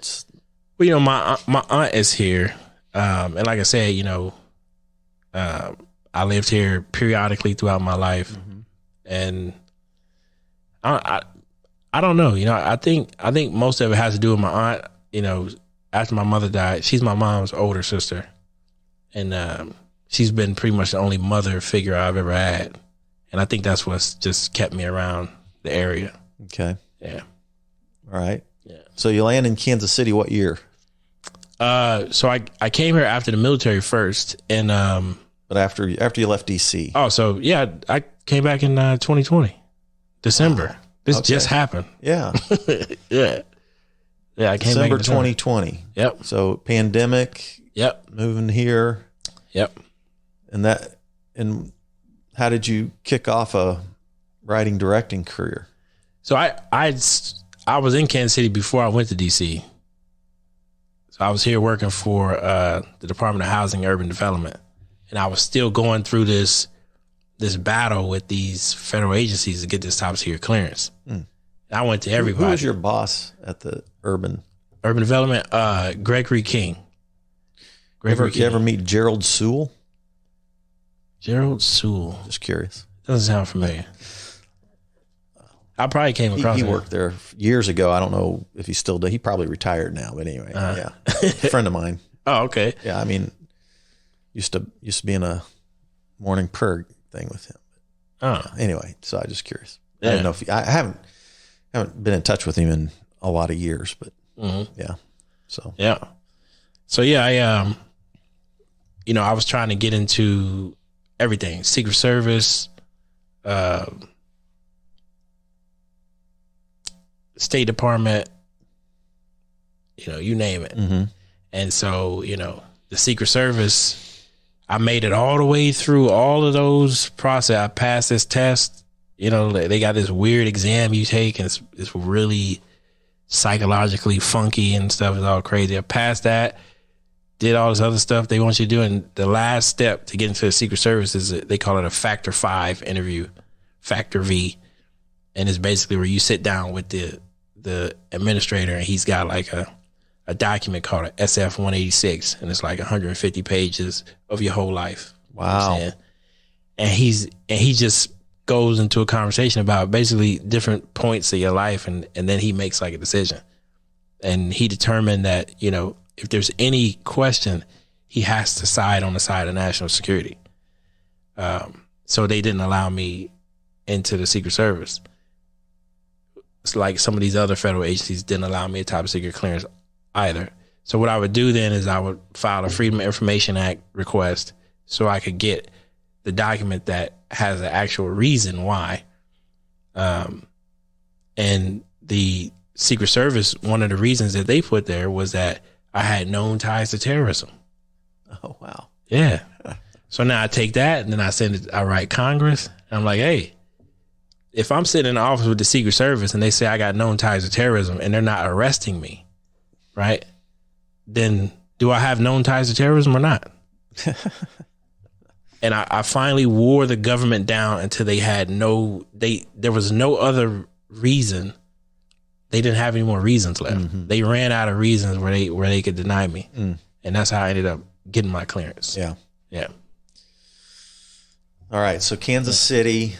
my aunt is here. And like I said, I lived here periodically throughout my life. And I don't know, I think most of it has to do with my aunt. After my mother died, she's my mom's older sister. And she's been pretty much the only mother figure I've ever had. And I think that's what's just kept me around the area. Okay. Yeah. All right. Yeah. So you land in Kansas City what year? So I came here after the military first, and but after you left DC. Oh, so yeah, I came back in 2020, December. This just happened. Yeah. Yeah. I came December back 2020. Yep. So pandemic. Yep. Moving here. Yep. And how did you kick off a writing directing career? So I was in Kansas City before I went to DC. So I was here working for the Department of Housing and Urban Development, and I was still going through this battle with these federal agencies to get this top secret clearance. And I went to everybody. Who was your boss at the Urban Development? Gregory King. You ever meet Gerald Sewell? Gerald Sewell. Just curious. Doesn't sound familiar. I probably came across him. He worked there years ago. I don't know if he still does. He probably retired now, but anyway, yeah. A friend of mine. Oh, okay. Yeah, I mean, used to be in a morning prayer thing with him. Oh. Anyway, so I was just curious. Yeah. I don't know if I haven't been in touch with him in a lot of years, but yeah. So I was trying to get into everything, Secret Service, State Department, you name it. And so, the Secret Service, I made it all the way through all of those process. I passed this test. You know, they got this weird exam you take, and it's really psychologically funky and stuff. It's all crazy. I passed that, did all this other stuff they want you to do, and the last step to get into the Secret Service is they call it a Factor 5 interview, Factor V, and it's basically where you sit down with the administrator, and he's got like a document called a SF-186, and it's like 150 pages of your whole life. Wow. You know and he just goes into a conversation about basically different points of your life, and then he makes like a decision. And he determined that, you know, if there's any question, he has to side on the side of national security. So they didn't allow me into the Secret Service. It's like some of these other federal agencies didn't allow me a top secret clearance either. So what I would do then is I would file a Freedom of Information Act request so I could get the document that has the actual reason why. And the Secret Service, one of the reasons that they put there was that I had known ties to terrorism. Oh, wow. Yeah. So now I take that and then I write Congress. And I'm like, hey, if I'm sitting in the office with the Secret Service and they say I got known ties to terrorism and they're not arresting me, right? Then do I have known ties to terrorism or not? And I finally wore the government down until they had there was no other reason. They didn't have any more reasons left. Mm-hmm. They ran out of reasons where they could deny me. And that's how I ended up getting my clearance. Yeah. Yeah. All right. So Kansas City,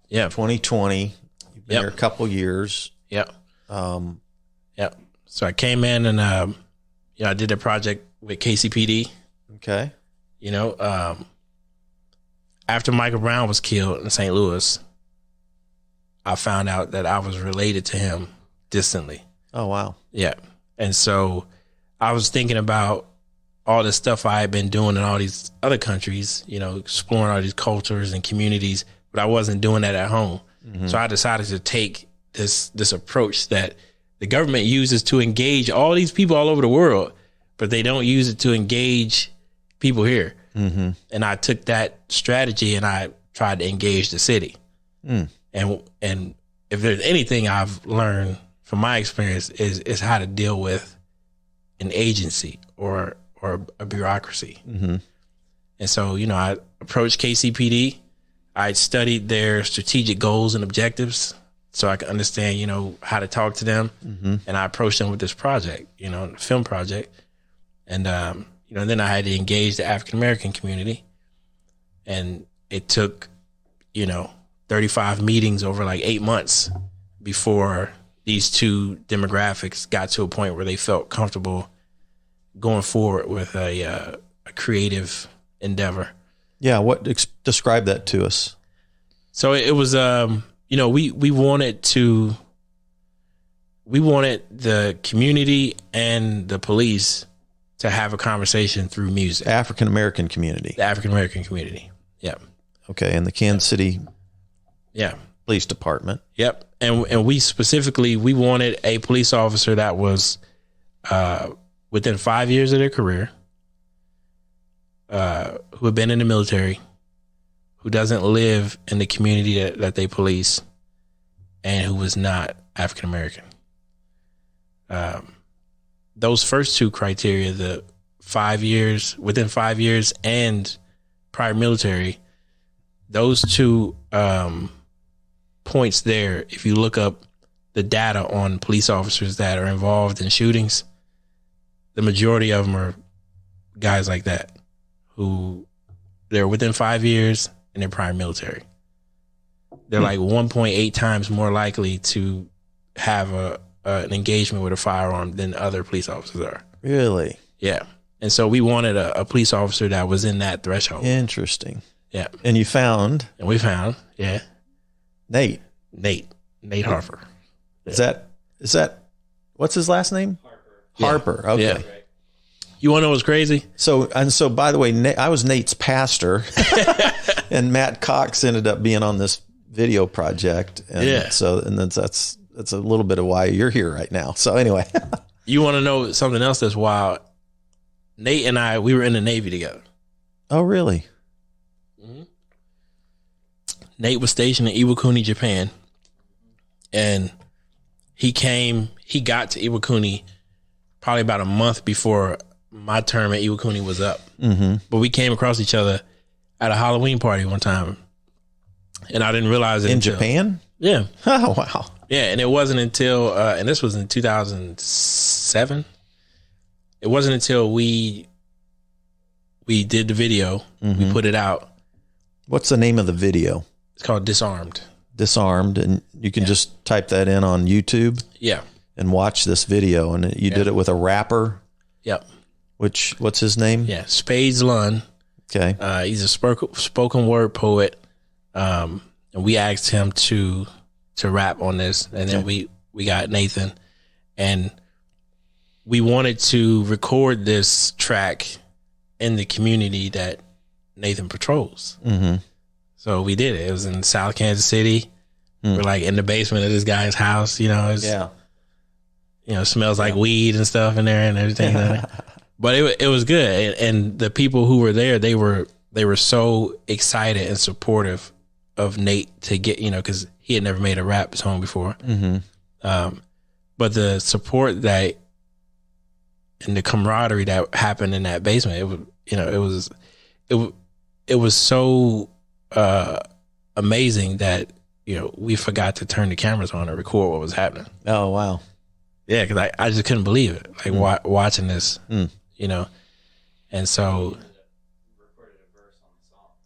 yeah, 2020. You've been here a couple years. Yep. Yep. So I came in and I did a project with KCPD. Okay. You know, after Michael Brown was killed in St. Louis, I found out that I was related to him distantly. Oh, wow. Yeah. And so I was thinking about all the stuff I had been doing in all these other countries, you know, exploring all these cultures and communities, but I wasn't doing that at home. Mm-hmm. So I decided to take this approach that the government uses to engage all these people all over the world, but they don't use it to engage people here. Mm-hmm. And I took that strategy and I tried to engage the city. And if there's anything I've learned from my experience is how to deal with an agency or a bureaucracy. Mm-hmm. And so, you know, I approached KCPD. I studied their strategic goals and objectives so I could understand, you know, how to talk to them. Mm-hmm. And I approached them with this project, you know, film project. And, you know, then I had to engage the African-American community. And it took, you know, 35 meetings over like 8 months before these two demographics got to a point where they felt comfortable going forward with a creative endeavor. Yeah. Describe that to us. So it was, you know, we wanted the community and the police to have a conversation through music. African-American community. The African-American community. Yeah. Okay. And the Kansas City Yeah. Police Department. Yep. And we specifically, we wanted a police officer that was within 5 years of their career, who had been in the military, who doesn't live in the community that they police, and who was not African-American. Those first two criteria, the 5 years, within 5 years and prior military, those two points there, if you look up the data on police officers that are involved in shootings, the majority of them are guys like that, who they're within 5 years and they're prior military. They're like 1.8 times more likely to have an engagement with a firearm than other police officers are. Really? Yeah. And so we wanted a police officer that was in that threshold. Interesting. Yeah. And we found, yeah. Nate Harper. Yeah. Is that, what's his last name? Harper. Okay. Yeah. You want to know what's crazy? So, by the way, I was Nate's pastor and Matt Cox ended up being on this video project. And that's a little bit of why you're here right now. So anyway, you want to know something else that's wild? Nate and we were in the Navy together. Oh, really? Mm-hmm. Nate was stationed in Iwakuni, Japan, and he got to Iwakuni probably about a month before my term at Iwakuni was up. Mm-hmm. But we came across each other at a Halloween party one time, and I didn't realize it in until, Japan. Yeah. Oh, wow. Yeah, and it wasn't until, and this was in 2007. It wasn't until we did the video, we put it out. What's the name of the video? It's called Disarmed. Disarmed, and you can just type that in on YouTube. Yeah. And watch this video, and you did it with a rapper. Yep. What's his name? Yeah, Spades Lunn. Okay. He's a spoken word poet, and we asked him to rap on this, and then we got Nathan, and we wanted to record this track in the community that Nathan patrols. Mm-hmm. So we did it. It was in South Kansas City. We're like in the basement of this guy's house. Smells like weed and stuff in there and everything. But it was good, and the people who were there, they were so excited and supportive of Nate to get, because he had never made a rap song before. Mm-hmm. But the support that and the camaraderie that happened in that basement, it was so amazing that we forgot to turn the cameras on and record what was happening. Oh, wow. Yeah, because I just couldn't believe it, like watching this, and so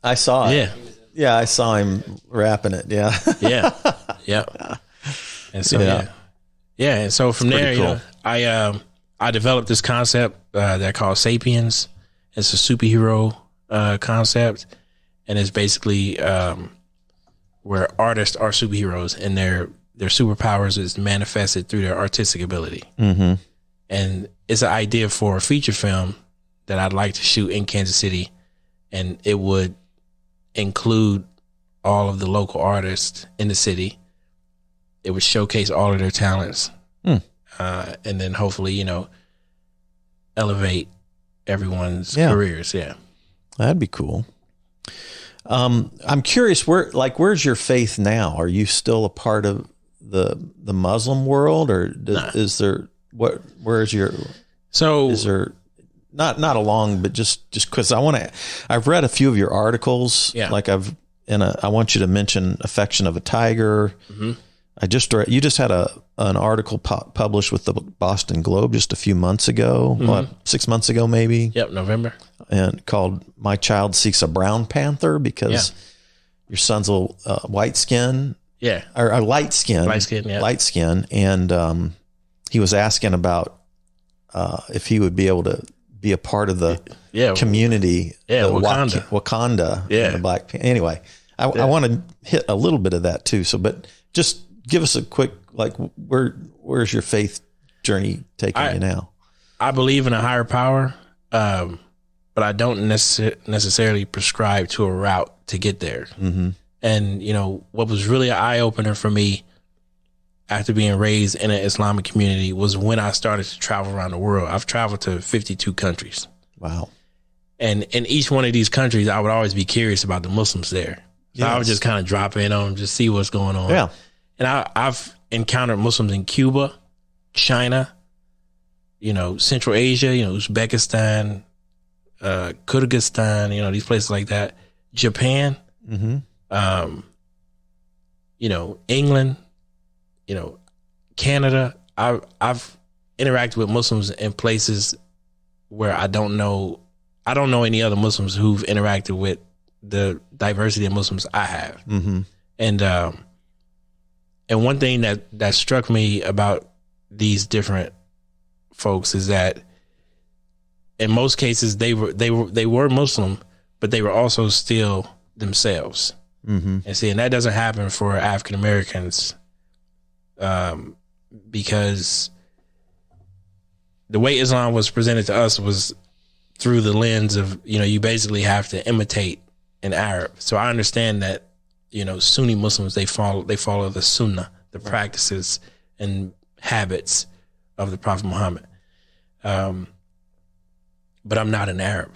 I saw it. Yeah, I saw him rapping it. Yeah, yeah. And so and so from there, cool. I developed this concept that I call Sapiens. It's a superhero concept, and it's basically where artists are superheroes, and their superpowers is manifested through their artistic ability. Mm-hmm. And it's an idea for a feature film that I'd like to shoot in Kansas City, and it would include all of the local artists in the city. It would showcase all of their talents, and then hopefully, elevate everyone's careers. Yeah, that'd be cool. I'm curious, where's your faith now? Are you still a part of the Muslim world, or is there where's your? So is there not along, but just because I've read a few of your articles. Yeah. Like I want you to mention Affection of a Tiger. Mm-hmm. You just had an article published with the Boston Globe just a few months ago, 6 months ago, maybe. Yep. November. And called "My Child Seeks a Brown Panther" because your son's a white skin. Yeah. Or light skin. Yeah. Light skin. And, he was asking about, if he would be able to be a part of the community. Yeah. Wakanda. Yeah. The Black Panther. Anyway, I want to hit a little bit of that too. So, but just give us a quick, where's your faith journey taking you now? I believe in a higher power. But I don't necessarily prescribe to a route to get there. Mm-hmm. And, what was really an eye-opener for me after being raised in an Islamic community was when I started to travel around the world. I've traveled to 52 countries. Wow. And in each one of these countries, I would always be curious about the Muslims there. So I would just kind of drop in on them, just see what's going on. Yeah. And I've encountered Muslims in Cuba, China, Central Asia, Uzbekistan, Kyrgyzstan, these places like that, Japan, England, Canada. I've interacted with Muslims in places where I don't know any other Muslims who've interacted with the diversity of Muslims I have. Mm-hmm. And one thing that struck me about these different folks is that in most cases, they were Muslim, but they were also still themselves. Mm-hmm. And that doesn't happen for African Americans, because the way Islam was presented to us was through the lens of you basically have to imitate an Arab. So I understand that Sunni Muslims they follow the Sunnah, the practices and habits of the Prophet Muhammad. But I'm not an Arab.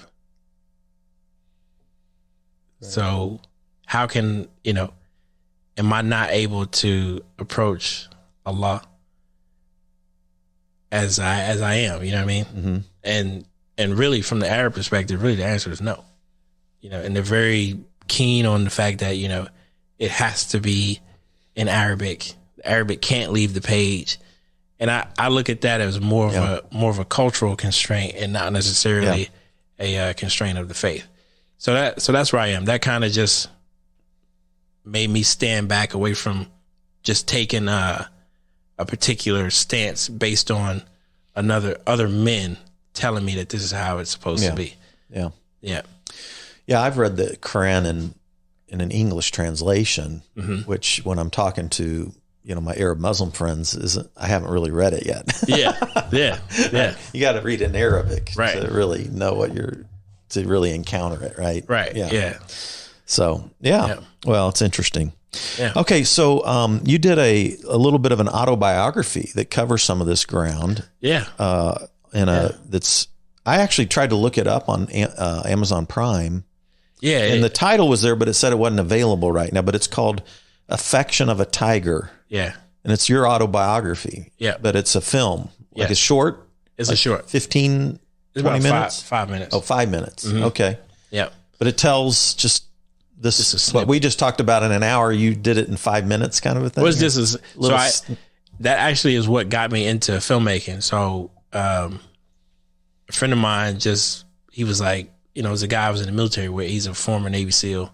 So how can, am I not able to approach Allah as I am, you know what I mean? Mm-hmm. And really from the Arab perspective, really the answer is no. And they're very keen on the fact that, it has to be in Arabic. Arabic can't leave the page. And I look at that as more of a cultural constraint and not necessarily a constraint of the faith. So that's where I am. That kind of just made me stand back away from just taking a particular stance based on other men telling me that this is how it's supposed to be. Yeah. Yeah. Yeah. I've read the Quran in an English translation, which when I'm talking to, my Arab Muslim friends, I haven't really read it yet. Yeah. You got to read it in Arabic to really know to really encounter it. Right. Right. Yeah. So, well, it's interesting. Yeah. Okay. So, you did a little bit of an autobiography that covers some of this ground. Yeah. I actually tried to look it up on Amazon Prime. Yeah. And the title was there, but it said it wasn't available right now, but it's called Affection of a Tiger. Yeah. And it's your autobiography. Yeah. But it's a film. Like it's short. It's a short. 15, it's 20 minutes? 5 minutes. Oh, 5 minutes. Mm-hmm. Okay. Yeah. But it tells just this, what we just talked about in an hour, you did it in 5 minutes kind of a thing? That actually is what got me into filmmaking. So, a friend of mine he was like, there's a guy who was in the military where he's a former Navy SEAL.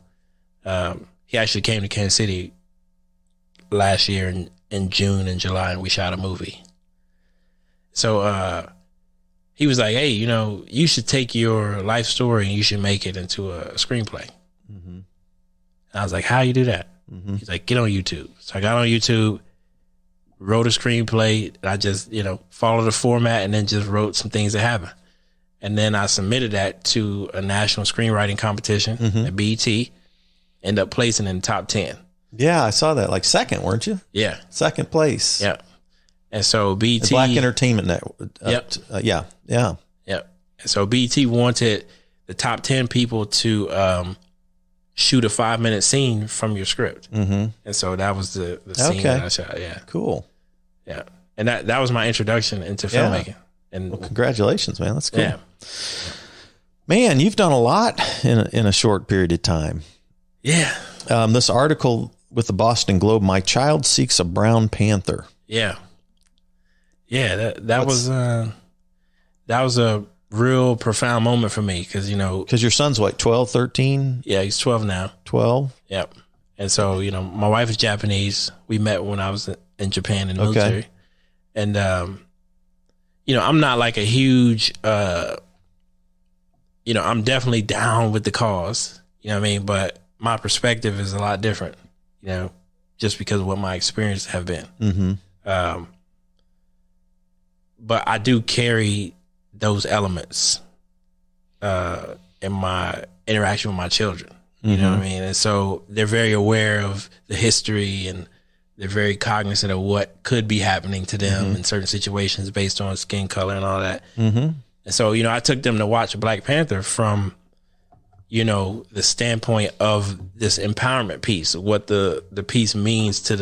He actually came to Kansas City last year in June and July, and we shot a movie. So he was like, hey, you should take your life story and you should make it into a screenplay. Mm-hmm. And I was like, how you do that? Mm-hmm. He's like, get on YouTube. So I got on YouTube, wrote a screenplay. And I just, followed the format and then just wrote some things that happened. And then I submitted that to a national screenwriting competition at BET, ended up placing in the top 10. Yeah, I saw that. Like second, weren't you? Yeah. Second place. Yeah. And so BET. The Black Entertainment Network. Yep. Yeah. And so BET wanted the top 10 people to shoot a 5-minute scene from your script. Mm-hmm. And so that was the scene that I shot. Yeah. Cool. Yeah. And that was my introduction into filmmaking. And well, congratulations, man. That's cool. Yeah. Man, you've done a lot in a short period of time. Yeah. This article with the Boston Globe, My Child Seeks a Brown Panther. Yeah. Yeah. That was a real profound moment for me. Cause your son's what, 12, 13? Yeah. He's 12 now. 12. Yep. And so, my wife is Japanese. We met when I was in Japan in the military. And, I'm not like a huge, I'm definitely down with the cause, you know what I mean? But my perspective is a lot different, just because of what my experiences have been. Mm-hmm. But I do carry those elements in my interaction with my children, you know what I mean? And so they're very aware of the history and they're very cognizant of what could be happening to them in certain situations based on skin color and all that. Mm-hmm. And so, I took them to watch Black Panther from, the standpoint of this empowerment piece, what the piece means to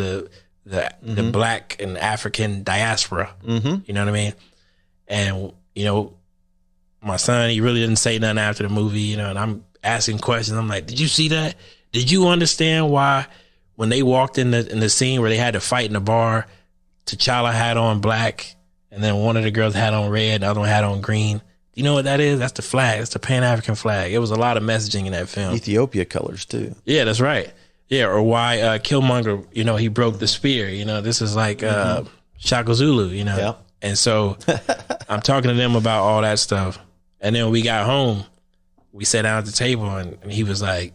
the Black and African diaspora. Mm-hmm. You know what I mean? And, my son, he really didn't say nothing after the movie, and I'm asking questions. I'm like, did you see that? Did you understand why when they walked in the scene where they had to fight in the bar, T'Challa had on black, and then one of the girls had on red, the other one had on green. You know what that is? That's the flag. That's the Pan-African flag. It was a lot of messaging in that film. Ethiopia colors too. Yeah, that's right. Yeah, or why Killmonger, he broke the spear. This is like Shaka Zulu, Yeah. And so I'm talking to them about all that stuff. And then when we got home, we sat down at the table and he was like,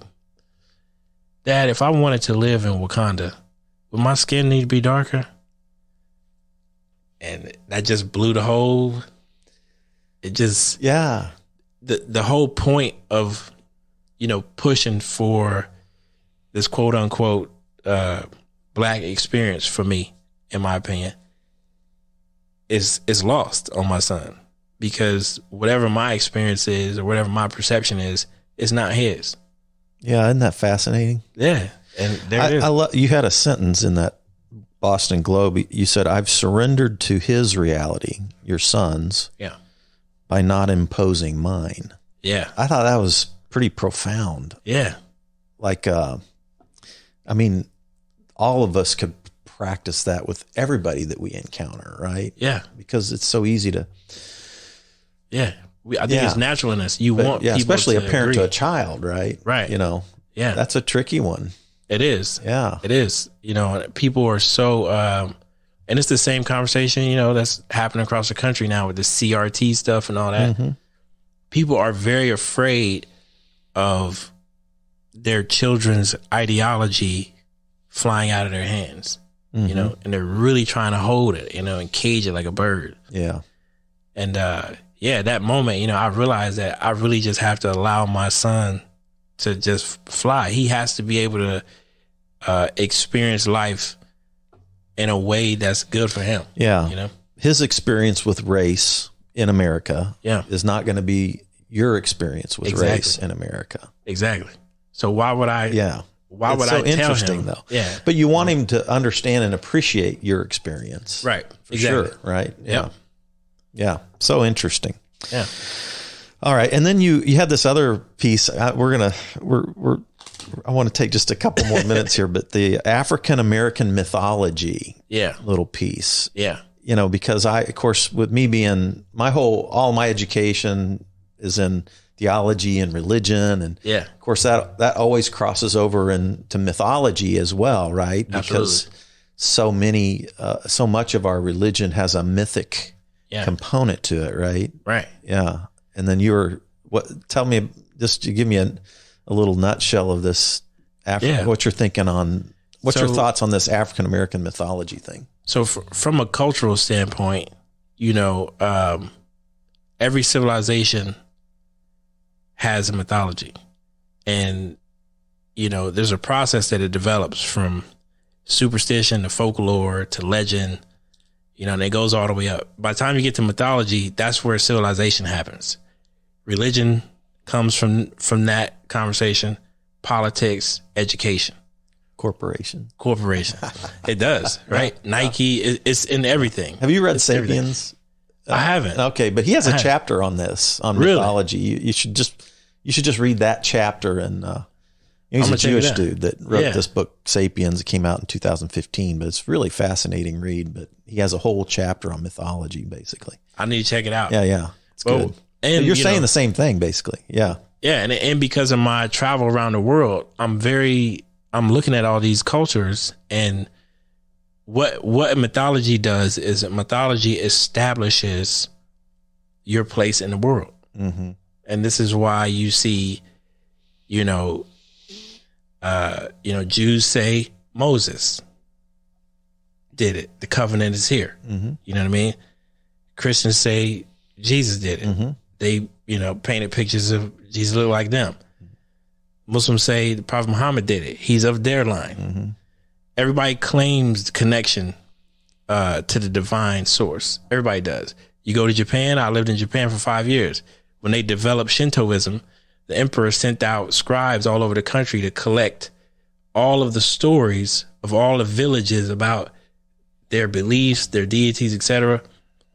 Dad, if I wanted to live in Wakanda, would my skin need to be darker? And that just blew the whole... It just... Yeah. The whole point of, pushing for this quote unquote Black experience for me, in my opinion, is lost on my son. Because whatever my experience is or whatever my perception is, it's not his. Yeah, isn't that fascinating? Yeah, and there it is. You had a sentence in that Boston Globe. You said, "I've surrendered to his reality, your son's, by not imposing mine." Yeah, I thought that was pretty profound. Yeah, like, I mean, all of us could practice that with everybody that we encounter, right? Yeah, because it's so easy to. Yeah. I think it's natural in us. Want people especially to a parent agree. to a child, right? Right. Yeah, that's a tricky one. It is. Yeah, it is. People are so, and it's the same conversation, that's happening across the country now with the CRT stuff and all that. Mm-hmm. People are very afraid of their children's ideology flying out of their hands, and they're really trying to hold it, and cage it like a bird. Yeah. And, that moment, I realized that I really just have to allow my son to just fly. He has to be able to experience life in a way that's good for him. Yeah. His experience with race in America is not going to be your experience with race in America. Exactly. So why would I? Yeah. Why would I tell interesting, him? Though. Yeah. But you want him to understand and appreciate your experience. Right. For sure. Right. Yeah. Yeah. So interesting. Yeah. All right. And then you had this other piece. I want to take just a couple more minutes here, but the African-American mythology little piece. Yeah. Because of course, with me being all my education is in theology and religion. And of course that always crosses over into mythology as well. Right. Because so much of our religion has a mythic component to it, right? Right. Yeah. And then tell me, just to give me a little nutshell of this, what you're thinking on, what's your thoughts on this African-American mythology thing? So from a cultural standpoint, every civilization has a mythology, and, there's a process that it develops from superstition to folklore to legend, and it goes all the way up. By the time you get to mythology, that's where civilization happens. Religion comes from that conversation, politics, education. Corporation. It does, right? Nike, it's in everything. Have you read Sapiens? I haven't. Okay, but he has a chapter on this, on mythology. You should just read that chapter. And he's a Jewish dude that wrote this book, Sapiens. It came out in 2015, but it's really fascinating read. But he has a whole chapter on mythology, basically. I need to check it out. Yeah. It's good. And you're saying the same thing, basically. Yeah. Yeah, and because of my travel around the world, I'm looking at all these cultures, and what mythology does is mythology establishes your place in the world. Mm-hmm. And this is why you see, Jews say Moses did it. The covenant is here. Mm-hmm. You know what I mean? Christians say Jesus did it. Mm-hmm. They, painted pictures of Jesus look like them. Muslims say the Prophet Muhammad did it. He's of their line. Mm-hmm. Everybody claims connection to the divine source. Everybody does. You go to Japan. I lived in Japan for 5 years. When they developed Shintoism, the emperor sent out scribes all over the country to collect all of the stories of all the villages about their beliefs, their deities, etc.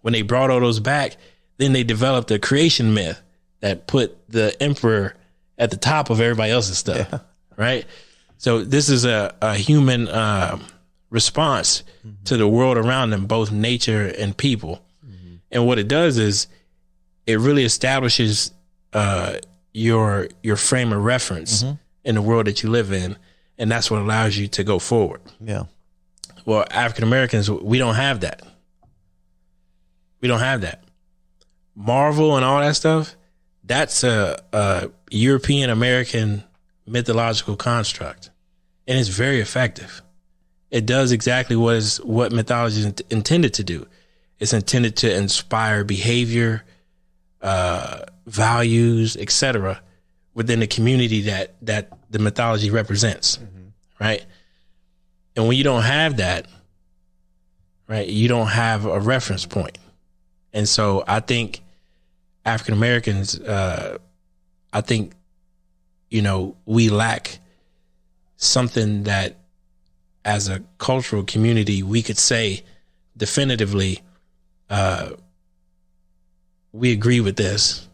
When they brought all those back, then they developed a creation myth that put the emperor at the top of everybody else's stuff, right? So this is a human response to the world around them, both nature and people. Mm-hmm. And what it does is it really establishes your frame of reference in the world that you live in, and that's what allows you to go forward. Yeah. Well, African Americans, we don't have that. We don't have that. Marvel and all that stuff, that's a European American mythological construct, and it's very effective. It does exactly what mythology is intended to do. It's intended to inspire behavior, values, etc., within the community that the mythology represents, right? And when you don't have that, right, you don't have a reference point. And so I think African Americans, we lack something that as a cultural community, we could say definitively, we agree with this,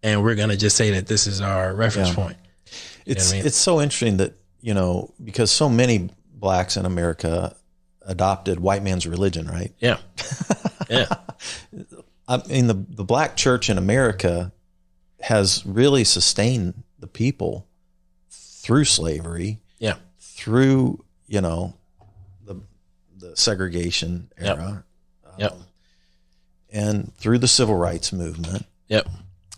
and we're going to just say that this is our reference point. It's so interesting that, because so many blacks in America adopted white man's religion, right? Yeah. Yeah. I mean, the black church in America has really sustained the people through slavery. Yeah. Through, the segregation era. Yep. And through the civil rights movement. Yep.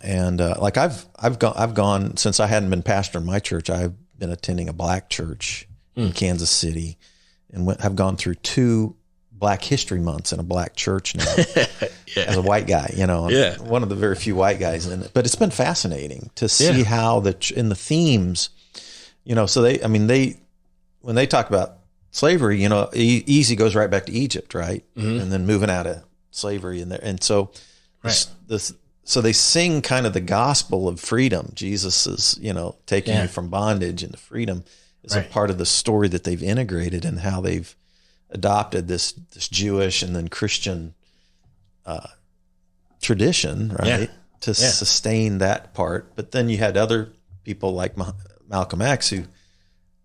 And I've gone since I hadn't been pastor in my church. I've been attending a black church in Kansas City, and have gone through 2 Black History Months in a black church now. As a white guy, I'm one of the very few white guys in it. But it's been fascinating to see how in the themes, so when they talk about slavery, easy goes right back to Egypt, right? Mm-hmm. And then moving out of slavery in there. And so so they sing kind of the gospel of freedom. Jesus is, taking you from bondage into freedom is a part of the story that they've integrated, and how they've adopted this Jewish and then Christian tradition, right? To sustain that part. But then you had other people like Malcolm X who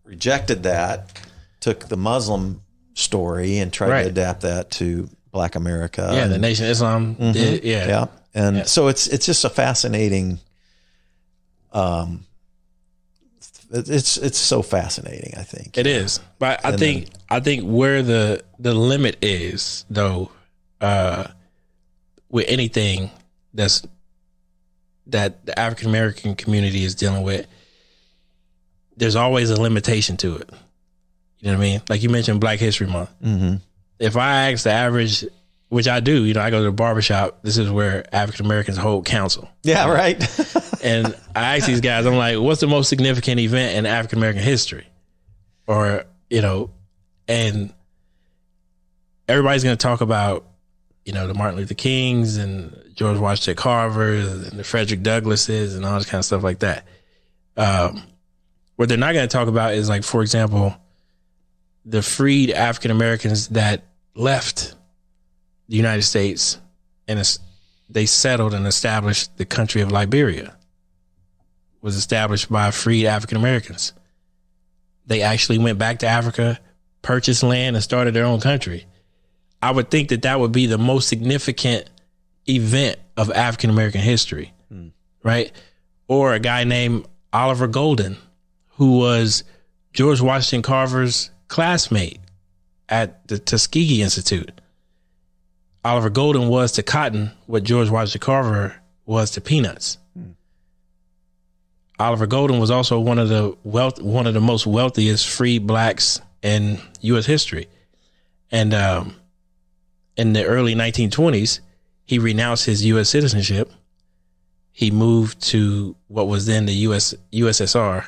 rejected that, took the Muslim story and tried to adapt that to Black America. Yeah, the Nation of Islam did. Yeah. And so it's just a fascinating, it's so fascinating, I think. It is. But I think where the limit is, though, with anything that the African American community is dealing with, there's always a limitation to it. You know what I mean? Like you mentioned Black History Month. Mm-hmm. If I ask the average, which I do, I go to the barbershop, this is where African Americans hold council. Yeah, right. And I ask these guys, I'm like, what's the most significant event in African American history? Or, and everybody's going to talk about, the Martin Luther Kings and George Washington Carvers and the Frederick Douglasses and all this kind of stuff like that. What they're not going to talk about is, like, for example, the freed African Americans that left the United States and they settled and established the country of Liberia. Was established by freed African Americans. They actually went back to Africa, purchased land, and started their own country. I would think that would be the most significant event of African American history, right? Or a guy named Oliver Golden, who was George Washington Carver's classmate at the Tuskegee Institute. Oliver Golden was to cotton what George Washington Carver was to peanuts. Oliver Golden was also one of the most wealthiest free blacks in U.S. history. And in the early 1920s, he renounced his U.S. citizenship. He moved to what was then the USSR,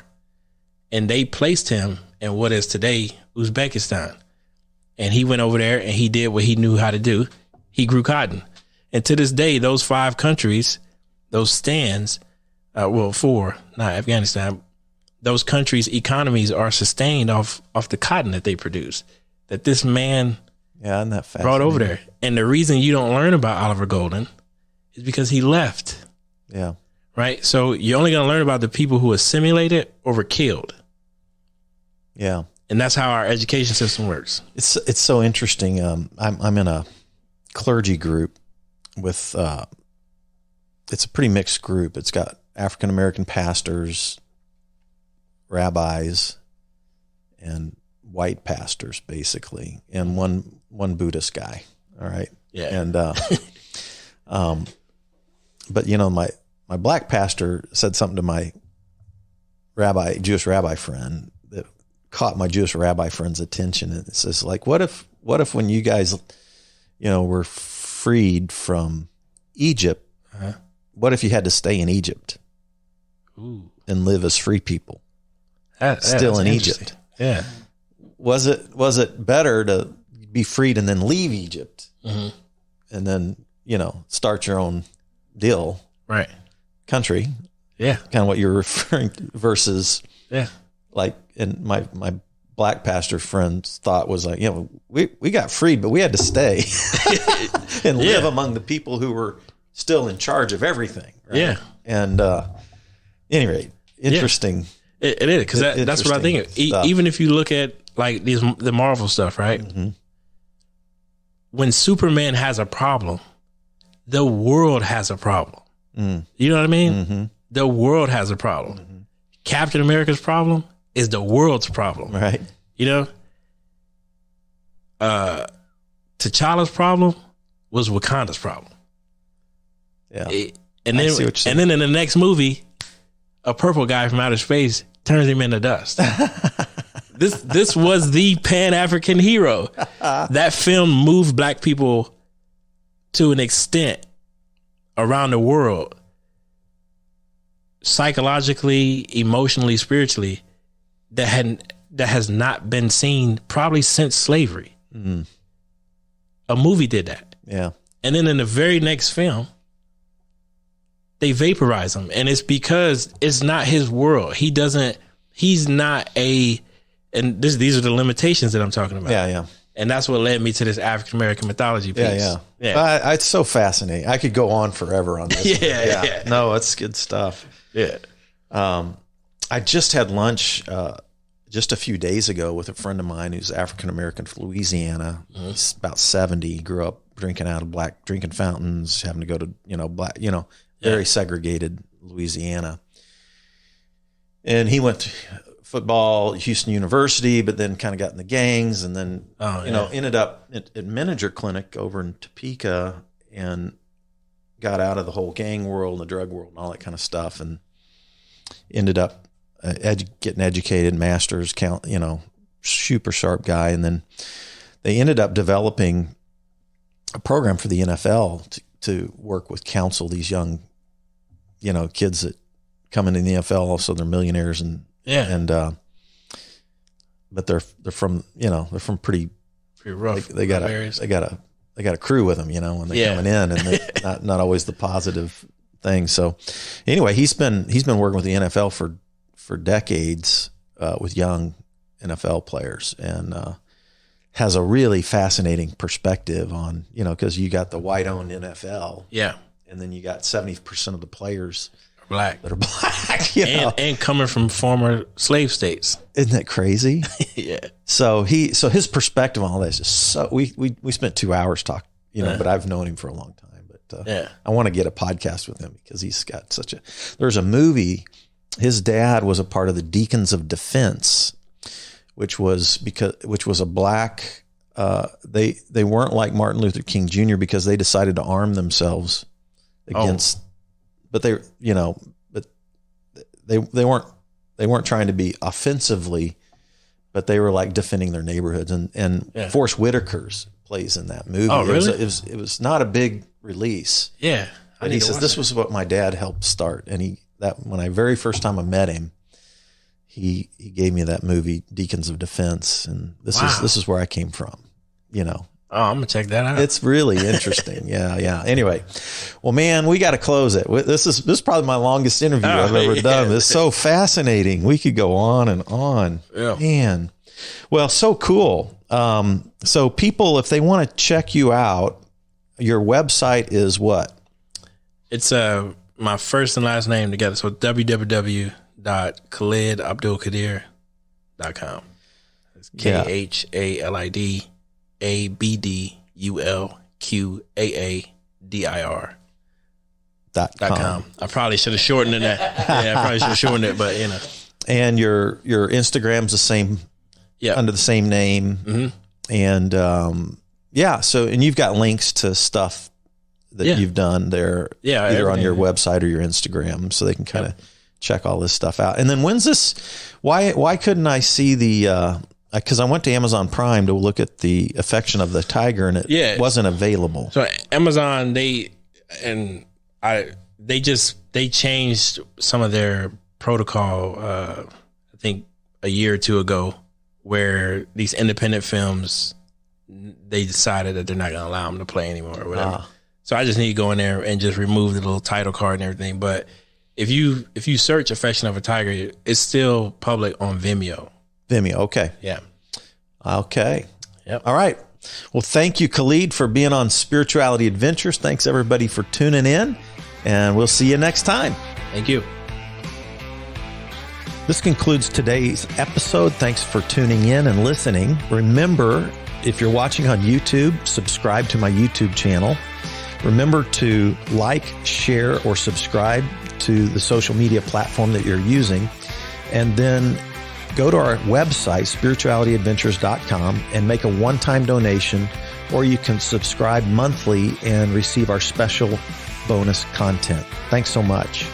and they placed him in what is today Uzbekistan. And he went over there and he did what he knew how to do. He grew cotton. And to this day, those 5 countries, those stands, 4, not Afghanistan, those countries' economies are sustained off the cotton that they produce, that this man isn't that brought over there. And the reason you don't learn about Oliver Golden is because he left. Yeah. Right? So you're only going to learn about the people who assimilated or were killed. Yeah. And that's how our education system works. It's so interesting. I'm in a clergy group with, it's a pretty mixed group. It's got African-American pastors, rabbis, and white pastors, basically, and one Buddhist guy. All right. Yeah. And, but my black pastor said something to my Jewish rabbi friend that caught my Jewish rabbi friend's attention. And it says, like, what if when you guys, were freed from Egypt, what if you had to stay in Egypt and live as free people still in Egypt? Yeah. Was it better to be freed and then leave Egypt and then, start your own deal, right? Country, Yeah. Kind of what you're referring to versus Yeah. like, and my black pastor friends thought was like, we got freed, but we had to stay and live among the people who were still in charge of everything. Right? Yeah. And anyway, interesting. Yeah. It is, because that's what I think. Even if you look at like the Marvel stuff, right? Mm-hmm. When Superman has a problem, the world has a problem. Mm. You know what I mean? Mm-hmm. The world has a problem. Mm-hmm. Captain America's problem is the world's problem. Right. You know? T'Challa's problem was Wakanda's problem. Yeah. And then in the next movie, a purple guy from outer space turns him into dust. This was the Pan-African hero. That film moved black people to an extent around the world, psychologically, emotionally, spiritually, that has not been seen probably since slavery. Mm-hmm. A movie did that. Yeah. And then in the very next film, they vaporize him. And it's because it's not his world. He's not and these are the limitations that I'm talking about. Yeah, yeah. And that's what led me to this African-American mythology piece. Yeah. It's so fascinating. I could go on forever on this. Yeah. No, it's good stuff. Yeah. I just had lunch just a few days ago with a friend of mine who's African-American from Louisiana. Mm-hmm. He's about 70, grew up drinking out of drinking fountains, having to go to, very segregated Louisiana. And he went to football at Houston University, but then kind of got in the gangs, and then ended up at Manager Clinic over in Topeka and got out of the whole gang world and the drug world and all that kind of stuff, and ended up getting educated, master's, super sharp guy. And then they ended up developing a program for the NFL to work with, counsel these young, kids that come into the NFL. Also, they're millionaires but they're from pretty rough. They got a crew with them, when they're coming in, and they, not always the positive thing. So anyway, he's been working with the NFL for decades with young NFL players, and has a really fascinating perspective on, because you got the white-owned NFL, and then you got 70% of the players black that are black, and coming from former slave states. Isn't that crazy? Yeah. So his perspective on all this is so. We spent 2 hours talking, but I've known him for a long time. But I want to get a podcast with him because he's got there's a movie. His dad was a part of the Deacons of Defense, which was a black. They weren't like Martin Luther King Jr. because they decided to arm themselves against. But they weren't trying to be offensively, but they were like defending their neighborhoods. And Forrest Whitaker's plays in that movie. Oh, really? It was not a big release. Yeah. And he says, this was what my dad helped start. And when I very first time I met him, he gave me that movie, Deacons of Defense. And this is where I came from, Oh, I'm gonna check that out. It's really interesting. Yeah. Anyway, well, man, we got to close it. This is probably my longest interview I've ever done. It's so fascinating. We could go on and on. Yeah. Man. Well, so cool. So people, if they want to check you out, your website is what? It's my first and last name together. So www.KhalidAbdullqaadir.com. It's KHALIDABDULQAADIR.com. I probably should have shortened that. Yeah, I probably should have shortened it, but And your Instagram's the same, under the same name. Mm-hmm. And so, and you've got links to stuff that you've done there, either on your website or your Instagram, so they can kind of check all this stuff out. And then when's this? Why couldn't I see the? Because I went to Amazon Prime to look at the Affection of the Tiger, and it wasn't available. So Amazon, they changed some of their protocol. I think a year or two ago, where these independent films, they decided that they're not going to allow them to play anymore or whatever. So I just need to go in there and just remove the little title card and everything. But if you search Affection of a Tiger, it's still public on Vimeo. Vimeo, okay. Yeah. Okay. Yep. All right. Well, thank you, Khalid, for being on Spirituality Adventures. Thanks, everybody, for tuning in, and we'll see you next time. Thank you. This concludes today's episode. Thanks for tuning in and listening. Remember, if you're watching on YouTube, subscribe to my YouTube channel. Remember to like, share, or subscribe to the social media platform that you're using. And then go to our website, spiritualityadventures.com, and make a one-time donation, or you can subscribe monthly and receive our special bonus content. Thanks so much.